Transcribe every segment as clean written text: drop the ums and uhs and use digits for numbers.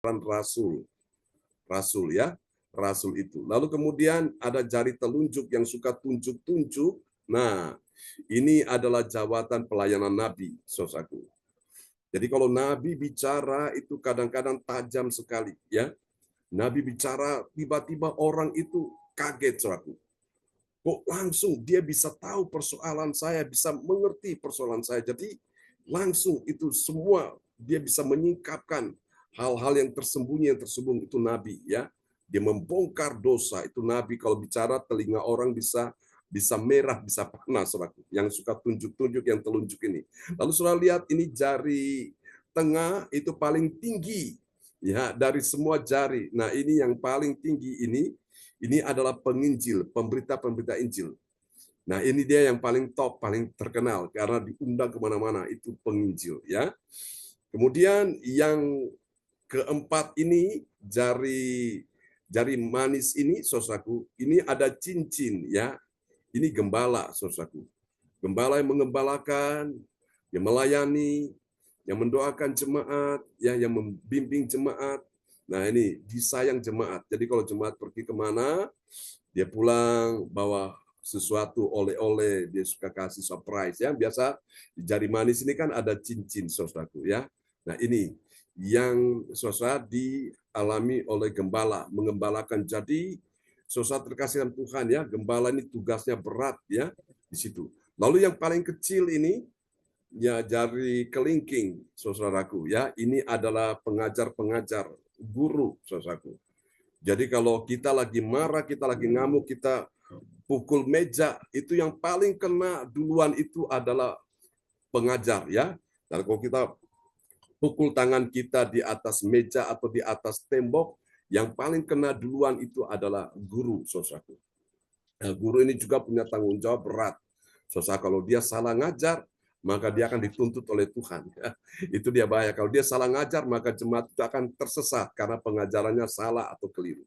rasul. Rasul ya, rasul itu. Lalu kemudian ada jari telunjuk yang suka tunjuk-tunjuk. Nah, ini adalah jawatan pelayanan nabi, saudaraku. Jadi kalau nabi bicara itu kadang-kadang tajam sekali ya. Nabi bicara tiba-tiba orang itu kaget, saudaraku. Kok langsung dia bisa tahu persoalan saya, bisa mengerti persoalan saya. Jadi langsung itu semua dia bisa menyingkapkan hal-hal yang tersembunyi itu nabi ya. Dia membongkar dosa itu nabi. Kalau bicara telinga orang bisa merah, bisa panas, saudaraku. Yang suka tunjuk-tunjuk, yang telunjuk ini. Lalu saudara lihat ini jari tengah itu paling tinggi ya dari semua jari. Nah ini yang paling tinggi ini adalah penginjil, pemberita-pemberita Injil. Nah ini dia yang paling top, paling terkenal karena diundang kemana-mana itu penginjil ya. Kemudian yang keempat ini jari manis ini, saudaraku, ini ada cincin ya. Ini gembala, saudaraku. Gembala yang mengembalakan, yang melayani, yang mendoakan jemaat, ya, yang membimbing jemaat. Nah ini disayang jemaat. Jadi kalau jemaat pergi kemana, dia pulang bawa sesuatu oleh-oleh, dia suka kasih surprise ya. Biasa di jari manis ini kan ada cincin, saudaraku ya. Nah ini yang saudara dialami oleh gembala, mengembalakan. Jadi saudara terkasih dalam Tuhan ya, gembala ini tugasnya berat ya di situ. Lalu yang paling kecil ini ya jari kelingking, saudaraku ya. Ini adalah pengajar-pengajar, guru, saudaraku. Jadi kalau kita lagi marah, kita lagi ngamuk, kita pukul meja, itu yang paling kena duluan itu adalah pengajar ya. Dan kalau kita pukul tangan kita di atas meja atau di atas tembok, yang paling kena duluan itu adalah guru, saudaraku. Nah, guru ini juga punya tanggung jawab berat. Saudara, kalau dia salah ngajar, maka dia akan dituntut oleh Tuhan. Itu dia bahaya. Kalau dia salah ngajar, maka jemaat itu akan tersesat karena pengajarannya salah atau keliru.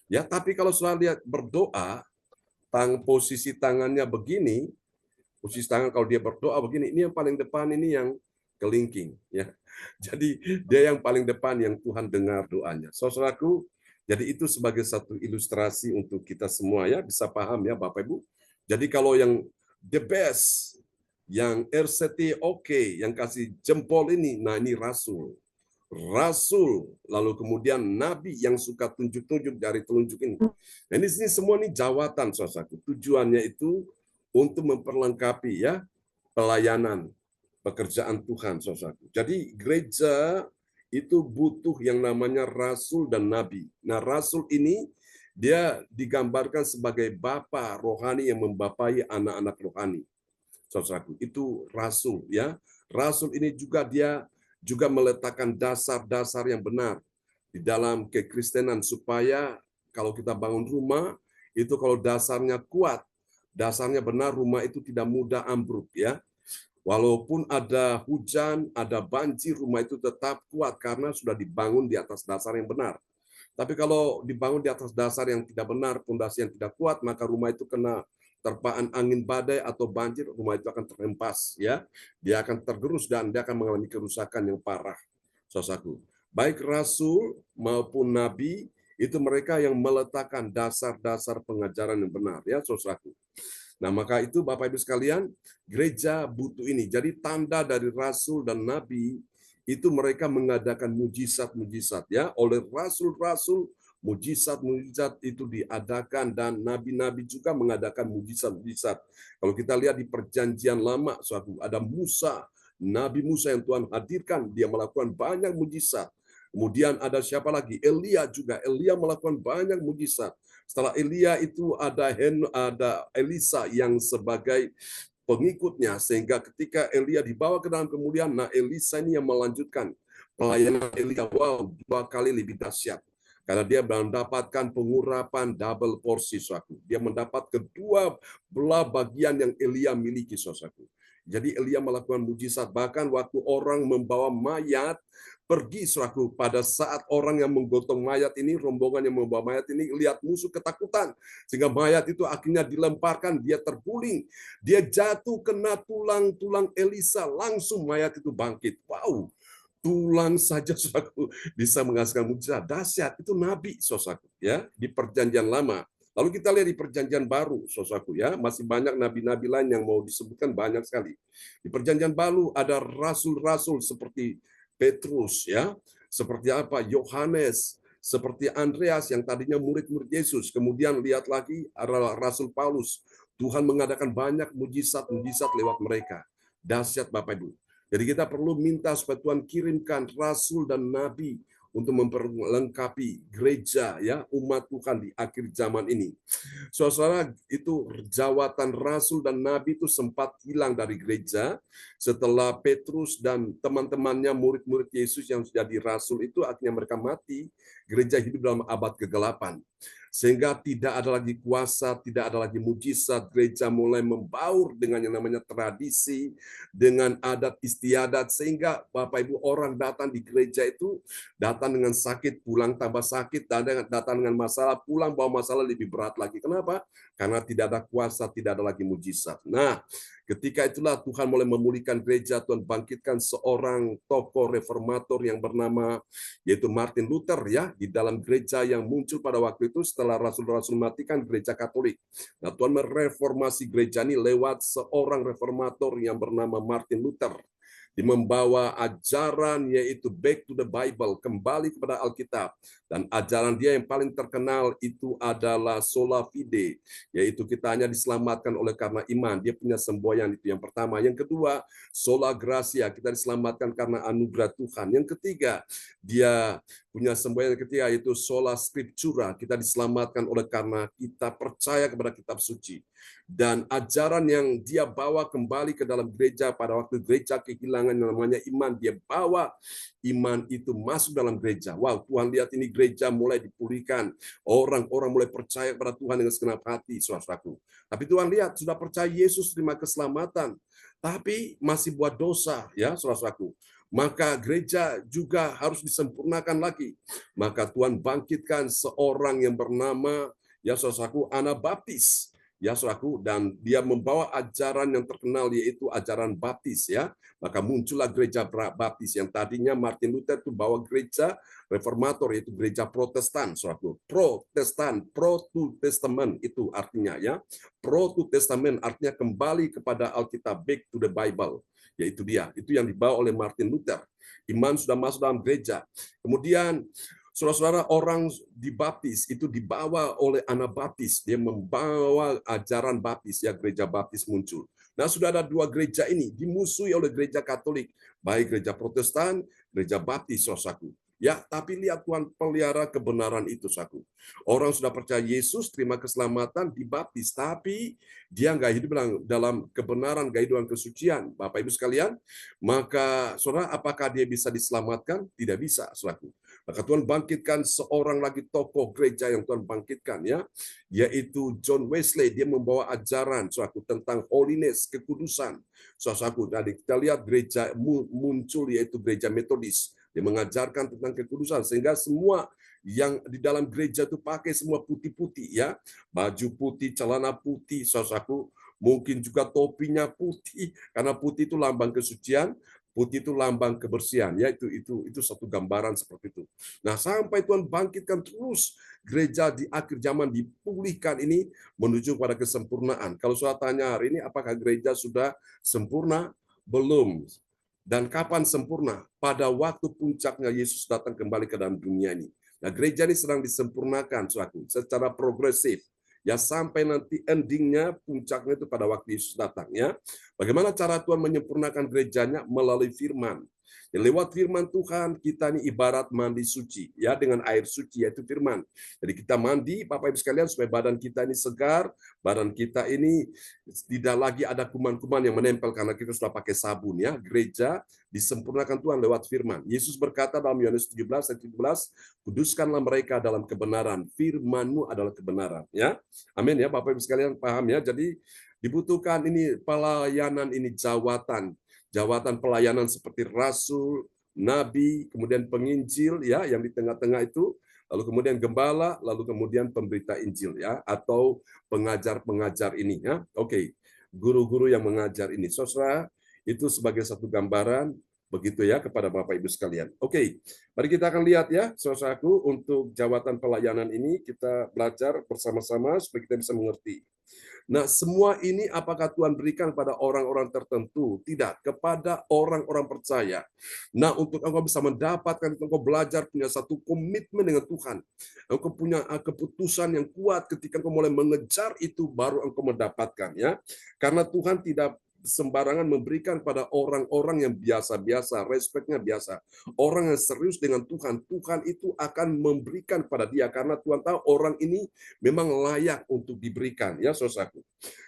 Ya, tapi kalau saudara lihat berdoa, posisi tangannya begini, posisi tangan kalau dia berdoa begini, ini yang paling depan ini yang kelingking. Ya, jadi dia yang paling depan yang Tuhan dengar doanya. Saudaraku, jadi itu sebagai satu ilustrasi untuk kita semua ya bisa paham ya Bapak Ibu. Jadi kalau yang the best, yang RCT oke, yang kasih jempol ini, nah ini rasul. Rasul, lalu kemudian nabi yang suka tunjuk-tunjuk dari telunjuk ini. Nah ini semua ini jawatan, saudaraku. Tujuannya itu untuk memperlengkapi ya pelayanan pekerjaan Tuhan, saudaraku. Jadi gereja itu butuh yang namanya rasul dan nabi. Nah, rasul ini dia digambarkan sebagai bapa rohani yang membapai anak-anak rohani. Saudaraku, itu rasul ya. Rasul ini juga dia juga meletakkan dasar-dasar yang benar di dalam kekristenan supaya kalau kita bangun rumah itu kalau dasarnya kuat, dasarnya benar, rumah itu tidak mudah ambruk ya. Walaupun ada hujan, ada banjir, rumah itu tetap kuat karena sudah dibangun di atas dasar yang benar. Tapi kalau dibangun di atas dasar yang tidak benar, fondasi yang tidak kuat, maka rumah itu kena terpaan angin badai atau banjir, rumah itu akan terhempas, ya. Dia akan tergerus dan dia akan mengalami kerusakan yang parah, saudaraku. Baik rasul maupun nabi itu mereka yang meletakkan dasar-dasar pengajaran yang benar, ya, saudaraku. Nah, maka itu Bapak Ibu sekalian, gereja butuh ini. Jadi tanda dari rasul dan nabi itu mereka mengadakan mujizat-mujizat ya. Oleh rasul-rasul mujizat-mujizat itu diadakan dan nabi-nabi juga mengadakan mujizat-mujizat. Kalau kita lihat di perjanjian lama, suatu ada Musa, Nabi Musa yang Tuhan hadirkan, dia melakukan banyak mujizat. Kemudian ada siapa lagi? Elia juga. Elia melakukan banyak mujizat. Setelah Elia itu ada Elisa yang sebagai pengikutnya, sehingga ketika Elia dibawa ke dalam kemuliaan, nah Elisa ini yang melanjutkan pelayanan Elia. Wow, 2 kali lebih dahsyat. Karena dia mendapatkan pengurapan double porsi, saudaraku. Dia mendapat kedua belah bagian yang Elia miliki, saudaraku. Jadi Elia melakukan mujizat. Bahkan waktu orang membawa mayat, pergi, saudaraku, pada saat orang yang menggotong mayat ini, rombongan yang membawa mayat ini, lihat musuh ketakutan. Sehingga mayat itu akhirnya dilemparkan, dia terguling. Dia jatuh kena tulang-tulang Elisa, langsung mayat itu bangkit. Wow, tulang saja saudaraku bisa menghasilkan mujizat. Dahsyat, itu nabi saudaraku ya di perjanjian lama. Lalu kita lihat di perjanjian baru saudaraku ya, masih banyak nabi-nabi lain yang mau disebutkan banyak sekali. Di perjanjian baru ada rasul-rasul seperti Petrus ya, seperti apa? Yohanes, seperti Andreas yang tadinya murid-murid Yesus. Kemudian lihat lagi adalah Rasul Paulus. Tuhan mengadakan banyak mujizat-mujizat lewat mereka. Dahsyat Bapak Ibu. Jadi kita perlu minta supaya Tuhan kirimkan rasul dan nabi untuk memperlengkapi gereja ya umat Tuhan di akhir zaman ini. Saudara, itu jawatan rasul dan nabi itu sempat hilang dari gereja setelah Petrus dan teman-temannya murid-murid Yesus yang jadi rasul itu akhirnya mereka mati. Gereja hidup dalam abad kegelapan. Sehingga tidak ada lagi kuasa, tidak ada lagi mujizat. Gereja mulai membaur dengan yang namanya tradisi, dengan adat istiadat, sehingga Bapak Ibu orang datang di gereja itu, datang dengan sakit, pulang tambah sakit, datang dengan masalah, pulang bawa masalah lebih berat lagi. Kenapa? Karena tidak ada kuasa, tidak ada lagi mujizat. Nah, ketika itulah Tuhan mulai memulihkan gereja, Tuhan bangkitkan seorang tokoh reformator yang bernama yaitu Martin Luther ya, di dalam gereja yang muncul pada waktu itu setelah rasul-rasul matikan gereja Katolik. Nah, Tuhan mereformasi gereja ini lewat seorang reformator yang bernama Martin Luther. Dia membawa ajaran yaitu back to the Bible, kembali kepada Alkitab. Dan ajaran dia yang paling terkenal itu adalah sola fide, yaitu kita hanya diselamatkan oleh karena iman. Dia punya semboyan itu yang pertama. Yang kedua, sola gracia, kita diselamatkan karena anugerah Tuhan. Yang ketiga, dia punya semboyan ketiga yaitu sola scriptura, kita diselamatkan oleh karena kita percaya kepada kitab suci. Dan ajaran yang dia bawa kembali ke dalam gereja pada waktu gereja kehilangan yang namanya iman, dia bawa iman itu masuk dalam gereja. Wow, Tuhan lihat ini gereja mulai dipulihkan. Orang-orang mulai percaya kepada Tuhan dengan segenap hati, saudaraku. Tapi Tuhan lihat, sudah percaya Yesus terima keselamatan, tapi masih buat dosa, ya saudaraku. Maka gereja juga harus disempurnakan lagi. Maka Tuhan bangkitkan seorang yang bernama, ya saudaraku, Anabaptis. Ya saudaraku, dan dia membawa ajaran yang terkenal yaitu ajaran baptis ya. Maka muncullah gereja baptis yang tadinya Martin Luther itu bawa gereja reformator yaitu gereja Protestan, saudaraku. Protestan, pro to testament itu artinya ya. Pro to testament artinya kembali kepada Alkitab, back to the Bible. Yaitu dia, itu yang dibawa oleh Martin Luther. Iman sudah masuk dalam gereja. Kemudian saudara-saudara, orang dibaptis itu dibawa oleh Anabaptis. Dia membawa ajaran baptis, ya gereja baptis muncul. Nah, sudah ada dua gereja ini dimusuhi oleh gereja Katolik, baik gereja Protestan, gereja Baptis, saudaraku. Ya, tapi lihat Tuhan pelihara kebenaran itu, saudaraku. Orang sudah percaya Yesus, terima keselamatan, dibaptis, tapi dia nggak hidup dalam kebenaran, nggak hidup dalam kesucian. Bapak Ibu sekalian, maka saudara, apakah dia bisa diselamatkan? Tidak bisa, saudaraku. Maka Tuhan bangkitkan seorang lagi tokoh gereja yang Tuhan bangkitkan ya, yaitu John Wesley. Dia membawa ajaran saudaraku tentang holiness, kekudusan. Saudaraku, tadi kita lihat gereja muncul yaitu gereja Metodis. Dia mengajarkan tentang kekudusan sehingga semua yang di dalam gereja itu pakai semua putih-putih ya, baju putih, celana putih, saudaraku. Mungkin juga topinya putih karena putih itu lambang kesucian. Putih itu lambang kebersihan, ya itu satu gambaran seperti itu. Nah, sampai Tuhan bangkitkan terus gereja di akhir zaman dipulihkan ini menuju pada kesempurnaan. Kalau saya tanya hari ini apakah gereja sudah sempurna? Belum. Dan kapan sempurna? Pada waktu puncaknya Yesus datang kembali ke dalam dunia ini. Nah, gereja ini sedang disempurnakan, saudaraku, secara progresif. Ya, sampai nanti endingnya, puncaknya itu pada waktu Yesus datang. Ya. Bagaimana cara Tuhan menyempurnakan gerejanya? Melalui firman. Ya, lewat firman Tuhan, kita ini ibarat mandi suci. Ya, dengan air suci, yaitu firman. Jadi kita mandi, Bapak Ibu sekalian, supaya badan kita ini segar, badan kita ini tidak lagi ada kuman-kuman yang menempel karena kita sudah pakai sabun. Ya, gereja disempurnakan Tuhan lewat firman. Yesus berkata dalam Yohanes 17 ayat 17, kuduskanlah mereka dalam kebenaran. Firman-Mu adalah kebenaran. Ya, amin ya Bapak Ibu sekalian, paham ya. Jadi dibutuhkan ini pelayanan ini jawatan pelayanan seperti rasul, nabi, kemudian penginjil ya yang di tengah-tengah itu, lalu kemudian gembala, lalu kemudian pemberita Injil ya atau pengajar-pengajar ini ya. Oke. Guru-guru yang mengajar ini. Saudara, itu sebagai satu gambaran Begitu ya kepada Bapak Ibu sekalian. Oke, mari kita akan lihat ya, saudaraku, untuk jawatan pelayanan ini kita belajar bersama-sama supaya kita bisa mengerti. Nah, semua ini apakah Tuhan berikan pada orang-orang tertentu? Tidak, kepada orang-orang percaya. Nah, untuk engkau bisa mendapatkan, engkau belajar punya satu komitmen dengan Tuhan. Engkau punya keputusan yang kuat ketika engkau mulai mengejar itu, baru engkau mendapatkan ya. Karena Tuhan tidak sembarangan memberikan pada orang-orang yang biasa-biasa, respeknya biasa. Orang yang serius dengan Tuhan, Tuhan itu akan memberikan pada dia karena Tuhan tahu orang ini memang layak untuk diberikan ya saudaraku.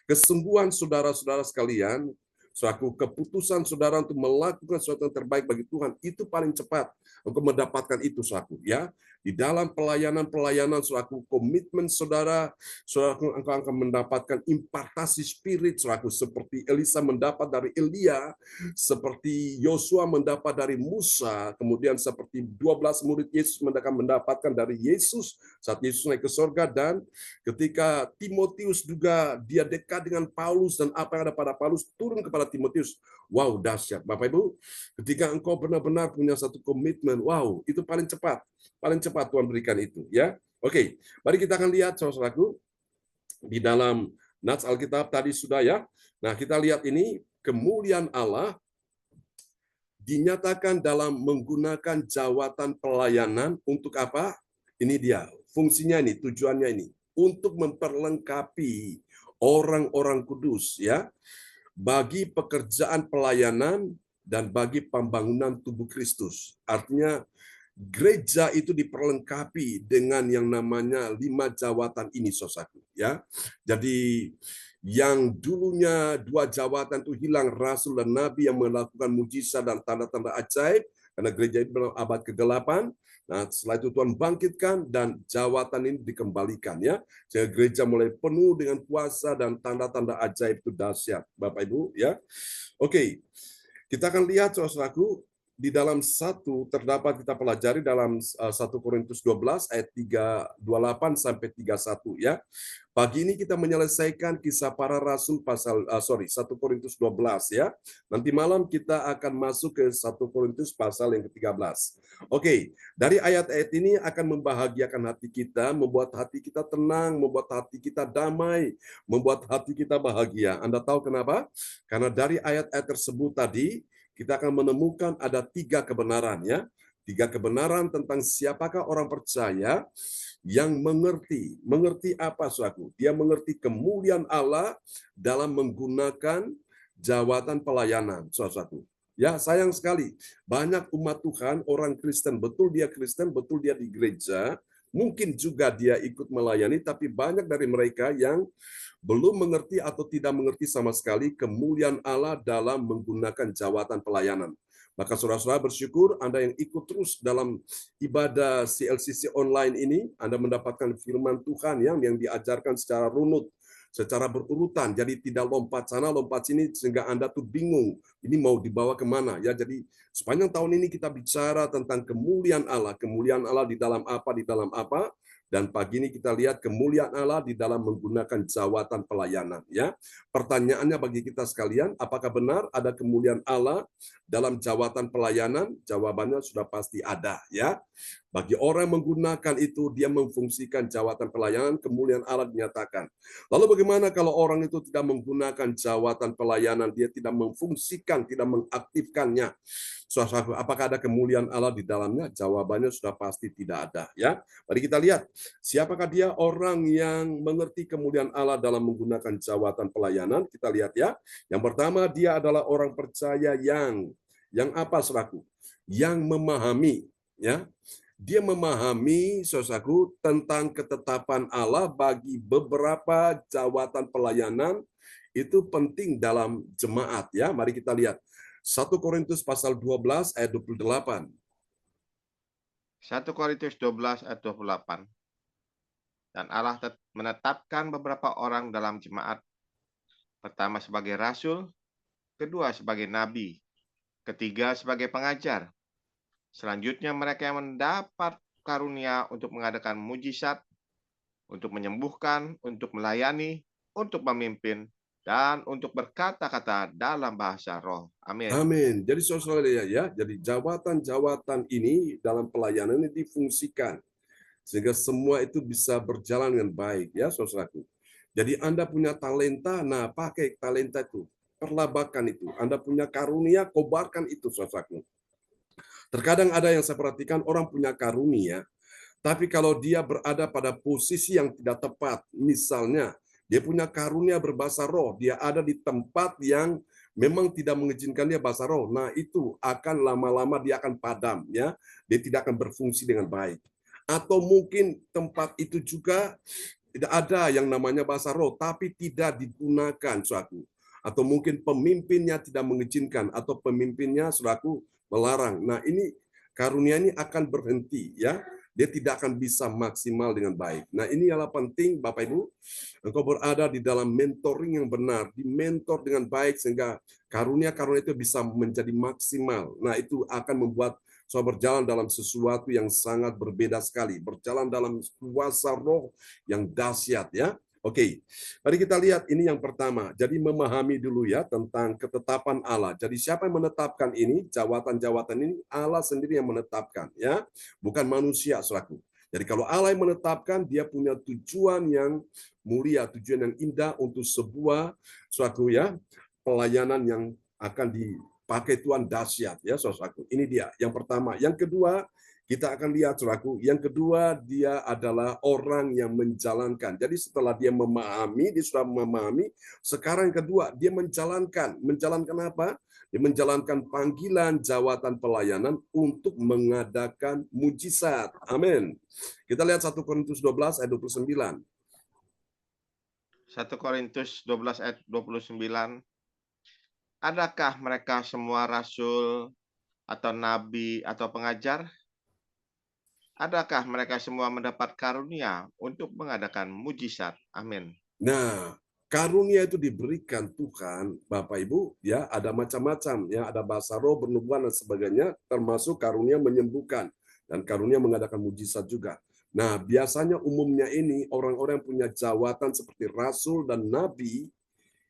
Kesungguhan saudara-saudara sekalian, suatu keputusan saudara untuk melakukan sesuatu yang terbaik bagi Tuhan itu paling cepat untuk mendapatkan itu suatu ya. Di dalam pelayanan-pelayanan suatu komitmen saudara, engkau akan mendapatkan impartasi spirit suatu seperti Elisa mendapat dari Elia, seperti Yosua mendapat dari Musa, kemudian seperti 12 murid Yesus mendapatkan dari Yesus saat Yesus naik ke surga, dan ketika Timotius juga dia dekat dengan Paulus dan apa yang ada pada Paulus turun kepada Timotius. Wow, dahsyat. Bapak Ibu, ketika engkau benar-benar punya satu komitmen, wow, itu paling cepat. Paling cepat Tuhan berikan itu, ya. Oke, mari kita akan lihat saudaraku di dalam Nats Alkitab tadi sudah ya. Nah, kita lihat ini kemuliaan Allah dinyatakan dalam menggunakan jawatan pelayanan untuk apa? Ini dia, fungsinya ini, tujuannya ini untuk memperlengkapi orang-orang kudus ya bagi pekerjaan pelayanan dan bagi pembangunan tubuh Kristus. Artinya gereja itu diperlengkapi dengan yang namanya 5 jawatan ini, saudaraku ya. Jadi yang dulunya 2 jawatan itu hilang, rasul dan nabi yang melakukan mujizat dan tanda-tanda ajaib, karena gereja itu dalam abad ke-8. Nah, setelah itu Tuhan bangkitkan dan jawatan ini dikembalikan ya. Sehingga gereja mulai penuh dengan kuasa dan tanda-tanda ajaib itu dahsyat, Bapak Ibu ya. Oke. Kita akan lihat saudaraku di dalam terdapat kita pelajari dalam 1 Korintus 12 ayat 3:28 sampai 31 ya. Pagi ini kita menyelesaikan kisah para rasul pasal 1 Korintus 12 ya. Nanti malam kita akan masuk ke 1 Korintus pasal yang ke-13. Oke, dari ayat-ayat ini akan membahagiakan hati kita, membuat hati kita tenang, membuat hati kita damai, membuat hati kita bahagia. Anda tahu kenapa? Karena dari ayat-ayat tersebut tadi kita akan menemukan ada 3 kebenaran ya. 3 kebenaran tentang siapakah orang percaya yang mengerti. Mengerti apa, saudaraku? Dia mengerti kemuliaan Allah dalam menggunakan jawatan pelayanan, saudaraku. Ya, sayang sekali. Banyak umat Tuhan, orang Kristen, betul dia di gereja, mungkin juga dia ikut melayani, tapi banyak dari mereka yang belum mengerti atau tidak mengerti sama sekali kemuliaan Allah dalam menggunakan jawatan pelayanan. Maka saudara-saudara bersyukur Anda yang ikut terus dalam ibadah CLCC online ini, Anda mendapatkan firman Tuhan yang diajarkan secara runut, secara berurutan. Jadi tidak lompat sana, lompat sini, sehingga Anda tuh bingung. Ini mau dibawa kemana? Ya, jadi sepanjang tahun ini kita bicara tentang kemuliaan Allah di dalam apa, dan pagi ini kita lihat kemuliaan Allah di dalam menggunakan jawatan pelayanan. Ya, pertanyaannya bagi kita sekalian, apakah benar ada kemuliaan Allah dalam jawatan pelayanan? Jawabannya sudah pasti ada. Ya, bagi orang yang menggunakan itu, dia memfungsikan jawatan pelayanan, kemuliaan Allah dinyatakan. Lalu bagaimana kalau orang itu tidak menggunakan jawatan pelayanan, dia tidak memfungsikan, tidak mengaktifkannya? Apakah ada kemuliaan Allah di dalamnya? Jawabannya sudah pasti tidak ada. Ya, mari kita lihat siapakah dia orang yang mengerti kemuliaan Allah dalam menggunakan jawatan pelayanan. Kita lihat ya. Yang pertama, dia adalah orang percaya yang apa, saudaraku? Yang memahami, ya. Dia memahami, saudaraku, tentang ketetapan Allah bagi beberapa jawatan pelayanan itu penting dalam jemaat ya. Mari kita lihat 1 Korintus pasal 12 ayat 28. 1 Korintus 12 ayat 28. Dan Allah menetapkan beberapa orang dalam jemaat. Pertama sebagai rasul, kedua sebagai nabi, ketiga sebagai pengajar. Selanjutnya mereka yang mendapat karunia untuk mengadakan mujizat, untuk menyembuhkan, untuk melayani, untuk memimpin, dan untuk berkata-kata dalam bahasa roh. Amin. Amin. Jadi saudara lihat ya, jadi jawatan-jawatan ini dalam pelayanan ini difungsikan sehingga semua itu bisa berjalan dengan baik ya saudaraku. Jadi Anda punya talenta, nah pakai talenta itu, perlabakan itu. Anda punya karunia, kobarkan itu saudaraku. Terkadang ada yang saya perhatikan orang punya karunia, tapi kalau dia berada pada posisi yang tidak tepat, misalnya dia punya karunia berbahasa roh, dia ada di tempat yang memang tidak mengizinkan dia bahasa roh. Nah, itu akan lama-lama dia akan padam ya. Dia tidak akan berfungsi dengan baik. Atau mungkin tempat itu juga tidak ada yang namanya bahasa roh, tapi tidak digunakan suatu. Atau mungkin pemimpinnya tidak mengizinkan atau pemimpinnya suraku melarang. Nah, ini karunia ini akan berhenti ya. Dia tidak akan bisa maksimal dengan baik. Nah, ini adalah penting Bapak Ibu, engkau berada di dalam mentoring yang benar, di mentor dengan baik sehingga karunia-karunia itu bisa menjadi maksimal. Nah, itu akan membuat so berjalan dalam sesuatu yang sangat berbeda sekali, berjalan dalam kuasa roh yang dahsyat ya. Oke, mari kita lihat ini yang pertama. Jadi memahami dulu ya tentang ketetapan Allah. Jadi siapa yang menetapkan ini? Jawatan-jawatan ini Allah sendiri yang menetapkan ya, bukan manusia selaku. Jadi kalau Allah yang menetapkan, dia punya tujuan yang mulia, tujuan yang indah untuk sebuah suatu ya pelayanan yang akan dipakai Tuhan dahsyat ya saudaraku. Ini dia yang pertama. Yang kedua, kita akan lihat saudaraku, yang kedua dia adalah orang yang menjalankan. Jadi setelah dia memahami, dia sudah memahami, sekarang yang kedua dia menjalankan. Menjalankan apa? Dia menjalankan panggilan jawatan pelayanan untuk mengadakan mujizat. Amin. Kita lihat 1 Korintus 12 ayat 29. 1 Korintus 12 ayat 29. Adakah mereka semua rasul atau nabi atau pengajar? Adakah mereka semua mendapat karunia untuk mengadakan mujizat? Amin. Nah, karunia itu diberikan Tuhan, Bapak Ibu, ya ada macam-macam, ya ada bahasa roh, bernubuatan dan sebagainya, termasuk karunia menyembuhkan dan karunia mengadakan mujizat juga. Nah, biasanya umumnya ini orang-orang yang punya jawatan seperti rasul dan nabi,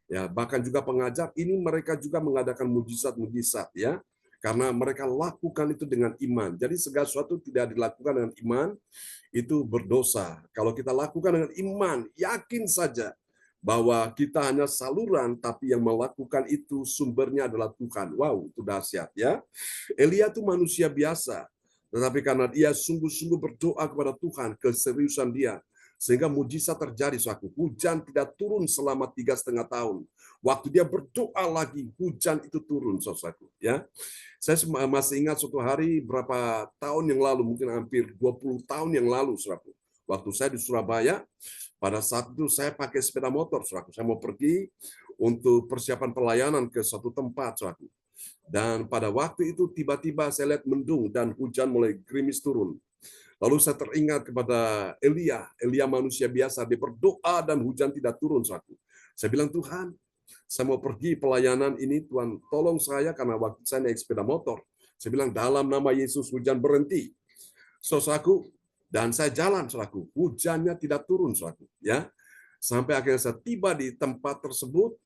ya bahkan juga pengajar, ini mereka juga mengadakan mujizat-mujizat, ya. Karena mereka lakukan itu dengan iman. Jadi segala sesuatu tidak dilakukan dengan iman, itu berdosa. Kalau kita lakukan dengan iman, yakin saja bahwa kita hanya saluran, tapi yang melakukan itu sumbernya adalah Tuhan. Wow, itu dahsyat ya. Elia itu manusia biasa, tetapi karena dia sungguh-sungguh berdoa kepada Tuhan, keseriusan dia, sehingga mujizat terjadi. Suatu hujan tidak turun selama 3,5 tahun. Waktu dia berdoa lagi, hujan itu turun, saudaraku. Ya, saya masih ingat suatu hari berapa tahun yang lalu, mungkin hampir 20 tahun yang lalu, saudaraku. Waktu saya di Surabaya, pada saat itu saya pakai sepeda motor, saudaraku. Saya mau pergi untuk persiapan pelayanan ke suatu tempat, saudaraku. Dan pada waktu itu tiba-tiba saya lihat mendung dan hujan mulai gerimis turun. Lalu saya teringat kepada Elia. Elia manusia biasa, dia berdoa dan hujan tidak turun, saudaraku. Saya bilang, Tuhan, saya mau pergi pelayanan ini, Tuhan tolong saya karena waktu saya naik sepeda motor. Saya bilang dalam nama Yesus hujan berhenti. Saudaraku, dan saya jalan saudaraku, hujannya tidak turun saudaraku, ya. Sampai akhirnya saya tiba di tempat tersebut,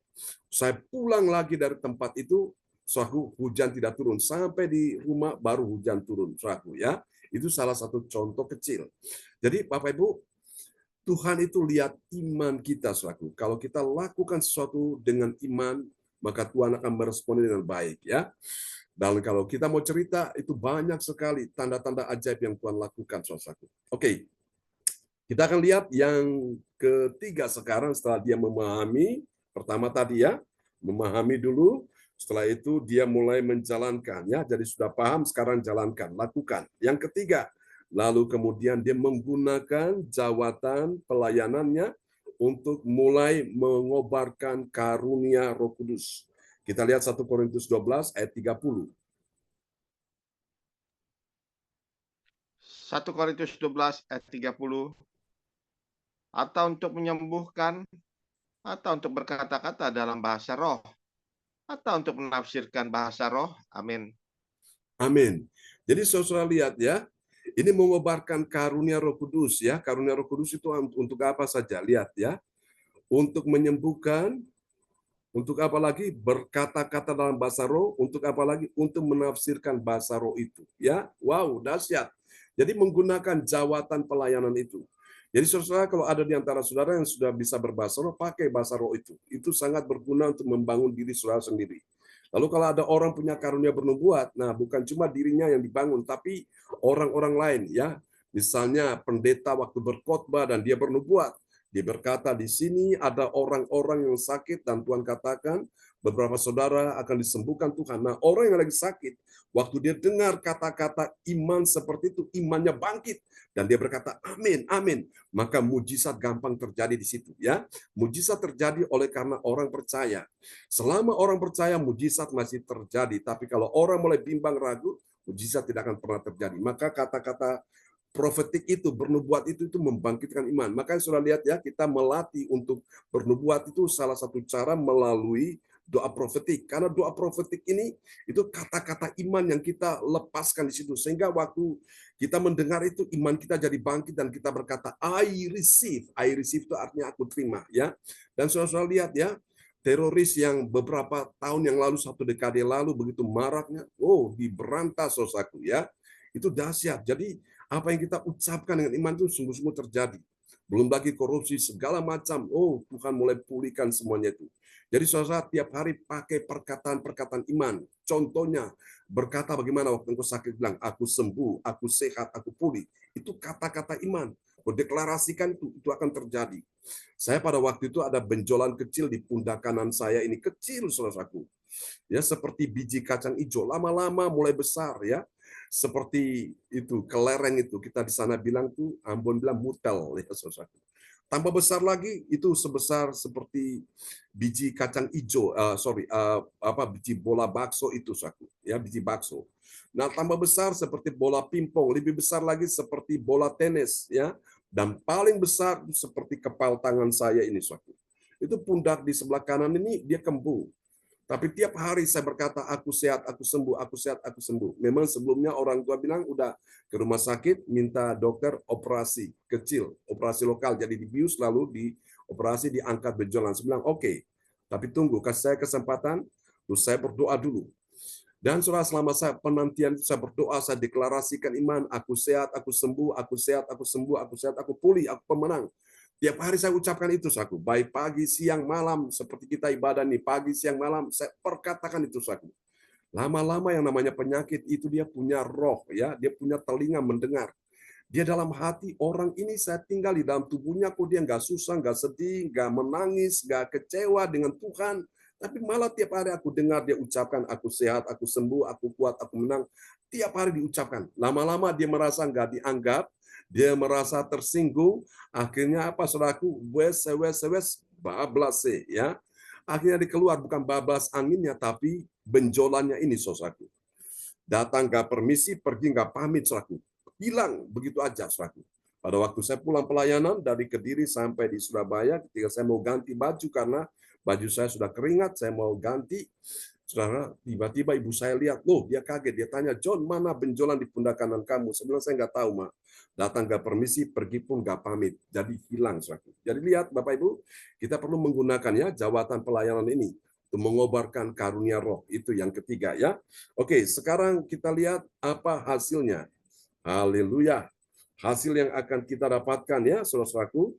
saya pulang lagi dari tempat itu, saudaraku, hujan tidak turun. Sampai di rumah baru hujan turun, saudaraku, ya. Itu salah satu contoh kecil. Jadi Bapak Ibu, Tuhan itu lihat iman kita, saudaraku. Kalau kita lakukan sesuatu dengan iman, maka Tuhan akan meresponi dengan baik, ya. Dan kalau kita mau cerita, itu banyak sekali tanda-tanda ajaib yang Tuhan lakukan, saudaraku. Oke, kita akan lihat yang ketiga sekarang setelah dia memahami, pertama tadi ya, memahami dulu, setelah itu dia mulai menjalankan, ya. Jadi sudah paham, sekarang jalankan, lakukan. Yang ketiga, lalu kemudian dia menggunakan jawatan pelayanannya untuk mulai mengobarkan karunia Roh Kudus. Kita lihat 1 Korintus 12 ayat 30. 1 Korintus 12 ayat 30. Atau untuk menyembuhkan, atau untuk berkata-kata dalam bahasa roh, atau untuk menafsirkan bahasa roh. Amin. Amin. Jadi saudara lihat ya, ini mengobarkan karunia Roh Kudus ya. Karunia Roh Kudus itu untuk apa saja? Lihat ya. Untuk menyembuhkan, Untuk apa lagi? Berkata-kata dalam bahasa roh. Untuk apa lagi? Untuk menafsirkan bahasa roh itu. Ya, wow, dahsyat. Jadi menggunakan jawatan pelayanan itu. Jadi saudara, kalau ada di antara saudara yang sudah bisa berbahasa roh, pakai bahasa roh itu. Itu sangat berguna untuk membangun diri saudara sendiri. Lalu kalau ada orang punya karunia bernubuat, nah bukan cuma dirinya yang dibangun, tapi orang-orang lain, ya. Misalnya pendeta waktu berkhotbah dan dia bernubuat, dia berkata, di sini ada orang-orang yang sakit dan Tuhan katakan beberapa saudara akan disembuhkan Tuhan. Nah, orang yang lagi sakit, waktu dia dengar kata-kata iman seperti itu, imannya bangkit dan dia berkata, amin, amin. Maka mujizat gampang terjadi di situ, ya. Mujizat terjadi oleh karena orang percaya. Selama orang percaya, mujizat masih terjadi. Tapi kalau orang mulai bimbang ragu, mujizat tidak akan pernah terjadi. Maka kata-kata profetik itu, bernubuat itu membangkitkan iman. Makanya sudah lihat ya, kita melatih untuk bernubuat itu salah satu cara melalui doa profetik. Karena doa profetik ini itu kata-kata iman yang kita lepaskan di situ. Sehingga waktu kita mendengar itu, iman kita jadi bangkit dan kita berkata, I receive. I receive itu artinya aku terima, ya. Dan saudara lihat ya, teroris yang beberapa tahun yang lalu, 1 dekade lalu begitu maraknya, diberantas saudaraku, ya. Itu dahsyat. Jadi apa yang kita ucapkan dengan iman itu sungguh-sungguh terjadi. Belum lagi korupsi segala macam. Tuhan mulai pulihkan semuanya itu. Jadi saudara tiap hari pakai perkataan-perkataan iman. Contohnya berkata bagaimana waktu engkau sakit bilang, aku sembuh, aku sehat, aku pulih. Itu kata-kata iman. Mendeklarasikan itu akan terjadi. Saya pada waktu itu ada benjolan kecil di pundak kanan saya ini, kecil saudaraku. Ya, seperti biji kacang hijau, lama-lama mulai besar, ya. Seperti itu, kelereng itu, kita di sana bilang tuh, Ambon bilang mutel, ya saudaraku. Tambah besar lagi, itu sebesar seperti biji kacang hijau, biji bola bakso itu, saudaraku, ya, biji bakso. Nah, tambah besar seperti bola pingpong, lebih besar lagi seperti bola tenis, ya, dan paling besar seperti kepal tangan saya ini, saudaraku. Itu pundak di sebelah kanan ini dia kembung. Tapi tiap hari saya berkata, aku sehat, aku sembuh, aku sehat, aku sembuh. Memang sebelumnya orang tua bilang, udah ke rumah sakit, minta dokter operasi kecil, operasi lokal. Jadi dibius, lalu dioperasi, diangkat benjolan. Saya bilang, oke. Tapi tunggu, kasih saya kesempatan, terus saya berdoa dulu. Dan saudara, selama saya penantian, saya berdoa, saya deklarasikan iman, aku sehat, aku sembuh, aku sehat, aku sembuh, aku sehat, aku pulih, aku pemenang. Tiap hari saya ucapkan itu, saku. Baik pagi, siang, malam, seperti kita ibadah nih, pagi, siang, malam, saya perkatakan itu, saku. Lama-lama yang namanya penyakit itu dia punya roh, ya, dia punya telinga mendengar. Dia dalam hati orang ini saya tinggal di dalam tubuhnya, kok dia nggak susah, nggak sedih, nggak menangis, nggak kecewa dengan Tuhan. Tapi malah tiap hari aku dengar dia ucapkan, aku sehat, aku sembuh, aku kuat, aku menang. Tiap hari diucapkan. Lama-lama dia merasa nggak dianggap, dia merasa tersinggung. Akhirnya apa, saudaraku? Wes, bablase, ya. Akhirnya dikeluar, bukan bablas anginnya, tapi benjolannya ini, saudaraku. Datang nggak permisi, pergi nggak pamit, saudaraku. Hilang begitu aja, saudaraku. Pada waktu saya pulang pelayanan dari Kediri sampai di Surabaya, ketika saya mau ganti baju karena baju saya sudah keringat, saya mau ganti. Saudara, tiba-tiba ibu saya lihat, loh, dia kaget, dia tanya, John, mana benjolan di pundak kanan kamu? Saya bilang, saya nggak tahu, Ma. Datang nggak permisi, pergi pun nggak pamit. Jadi hilang, saudaraku. Jadi lihat, Bapak Ibu, kita perlu menggunakan ya jawatan pelayanan ini untuk mengobarkan karunia roh. Itu yang ketiga, ya. Oke, sekarang kita lihat apa hasilnya. Haleluya. Hasil yang akan kita dapatkan ya, saudara-saudaraku.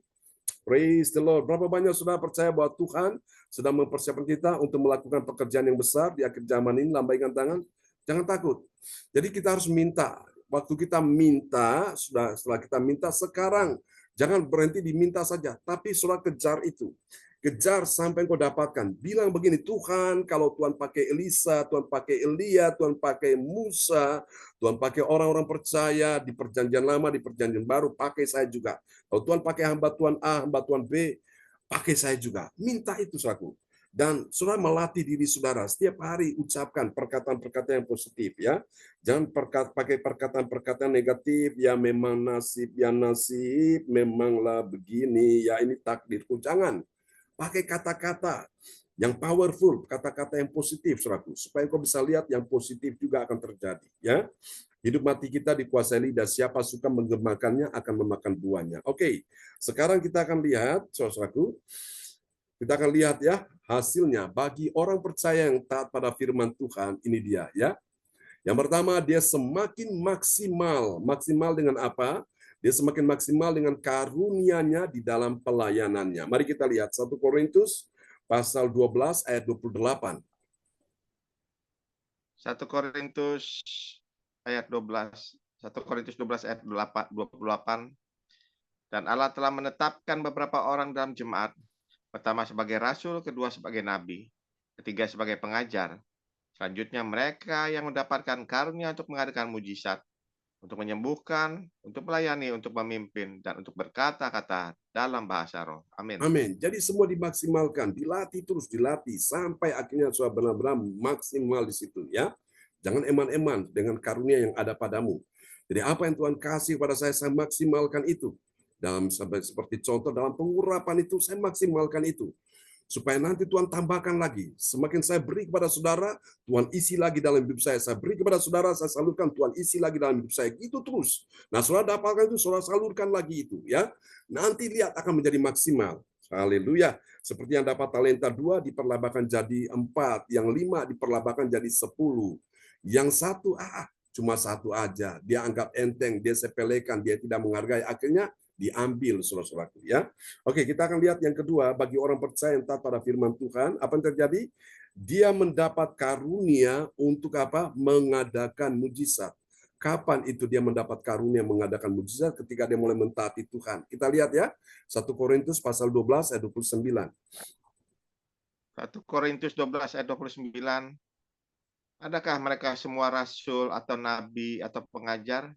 Praise the Lord. Berapa banyak sudah percaya bahwa Tuhan sedang mempersiapkan kita untuk melakukan pekerjaan yang besar di akhir zaman ini? Lambaikan tangan. Jangan takut. Jadi kita harus minta. Waktu kita minta, setelah kita minta sekarang, jangan berhenti diminta saja, tapi sudah kejar itu. Kejar sampai engkau dapatkan. Bilang begini, Tuhan, kalau Tuhan pakai Elisa, Tuhan pakai Elia, Tuhan pakai Musa, Tuhan pakai orang-orang percaya di perjanjian lama, di perjanjian baru, pakai saya juga. Kalau Tuhan pakai hamba Tuhan A, hamba Tuhan B, pakai saya juga. Minta itu, saudaraku. Dan saudara melatih diri saudara. Setiap hari ucapkan perkataan-perkataan yang positif, ya. Jangan pakai perkataan-perkataan negatif, ya memang nasib, ya nasib, memanglah begini, ya ini takdirku. Jangan. Pakai kata-kata yang powerful, kata-kata yang positif, saudaraku, supaya engkau bisa lihat yang positif juga akan terjadi. Ya, hidup mati kita dikuasai lidah. Siapa suka menggemakannya akan memakan buahnya. Oke, sekarang kita akan lihat, saudaraku, Kita akan lihat ya hasilnya bagi orang percaya yang taat pada firman Tuhan. Ini dia ya. Yang pertama, dia semakin maksimal. Maksimal dengan apa? Dia semakin maksimal dengan karunia-Nya di dalam pelayanannya. Mari kita lihat 1 Korintus pasal 12 ayat 28. 1 Korintus ayat 12. 1 Korintus 12 ayat 28. Dan Allah telah menetapkan beberapa orang dalam jemaat, pertama sebagai rasul, kedua sebagai nabi, ketiga sebagai pengajar. Selanjutnya mereka yang mendapatkan karunia untuk mengadakan mujizat, untuk menyembuhkan, untuk melayani, untuk memimpin, dan untuk berkata-kata dalam bahasa roh. Amin. Amin. Jadi semua dimaksimalkan, dilatih terus, dilatih sampai akhirnya sudah benar-benar maksimal di situ ya. Jangan eman-eman dengan karunia yang ada padamu. Jadi apa yang Tuhan kasih pada saya maksimalkan itu. Dalam seperti contoh dalam pengurapan itu saya maksimalkan itu. Supaya nanti Tuhan tambahkan lagi. Semakin saya beri kepada saudara, Tuhan isi lagi dalam hidup saya. Saya beri kepada saudara, saya salurkan, Tuhan isi lagi dalam hidup saya. Itu terus. Nah, saudara dapatkan itu, saudara salurkan lagi itu. Ya, nanti lihat akan menjadi maksimal. Haleluya. Seperti yang dapat talenta 2 diperlabakan jadi 4, yang 5 diperlabakan jadi 10. Yang satu, cuma satu aja. Dia anggap enteng, dia sepelekan, dia tidak menghargai. Akhirnya diambil saudara-saudaraku ya. Oke, kita akan lihat yang kedua, bagi orang percaya yang taat pada firman Tuhan, apa yang terjadi? Dia mendapat karunia untuk apa? Mengadakan mujizat. Kapan itu dia mendapat karunia mengadakan mujizat? Ketika dia mulai mentaati Tuhan. Kita lihat ya, 1 Korintus pasal 12 ayat 29. 1 Korintus 12 ayat 29. Adakah mereka semua rasul atau nabi atau pengajar?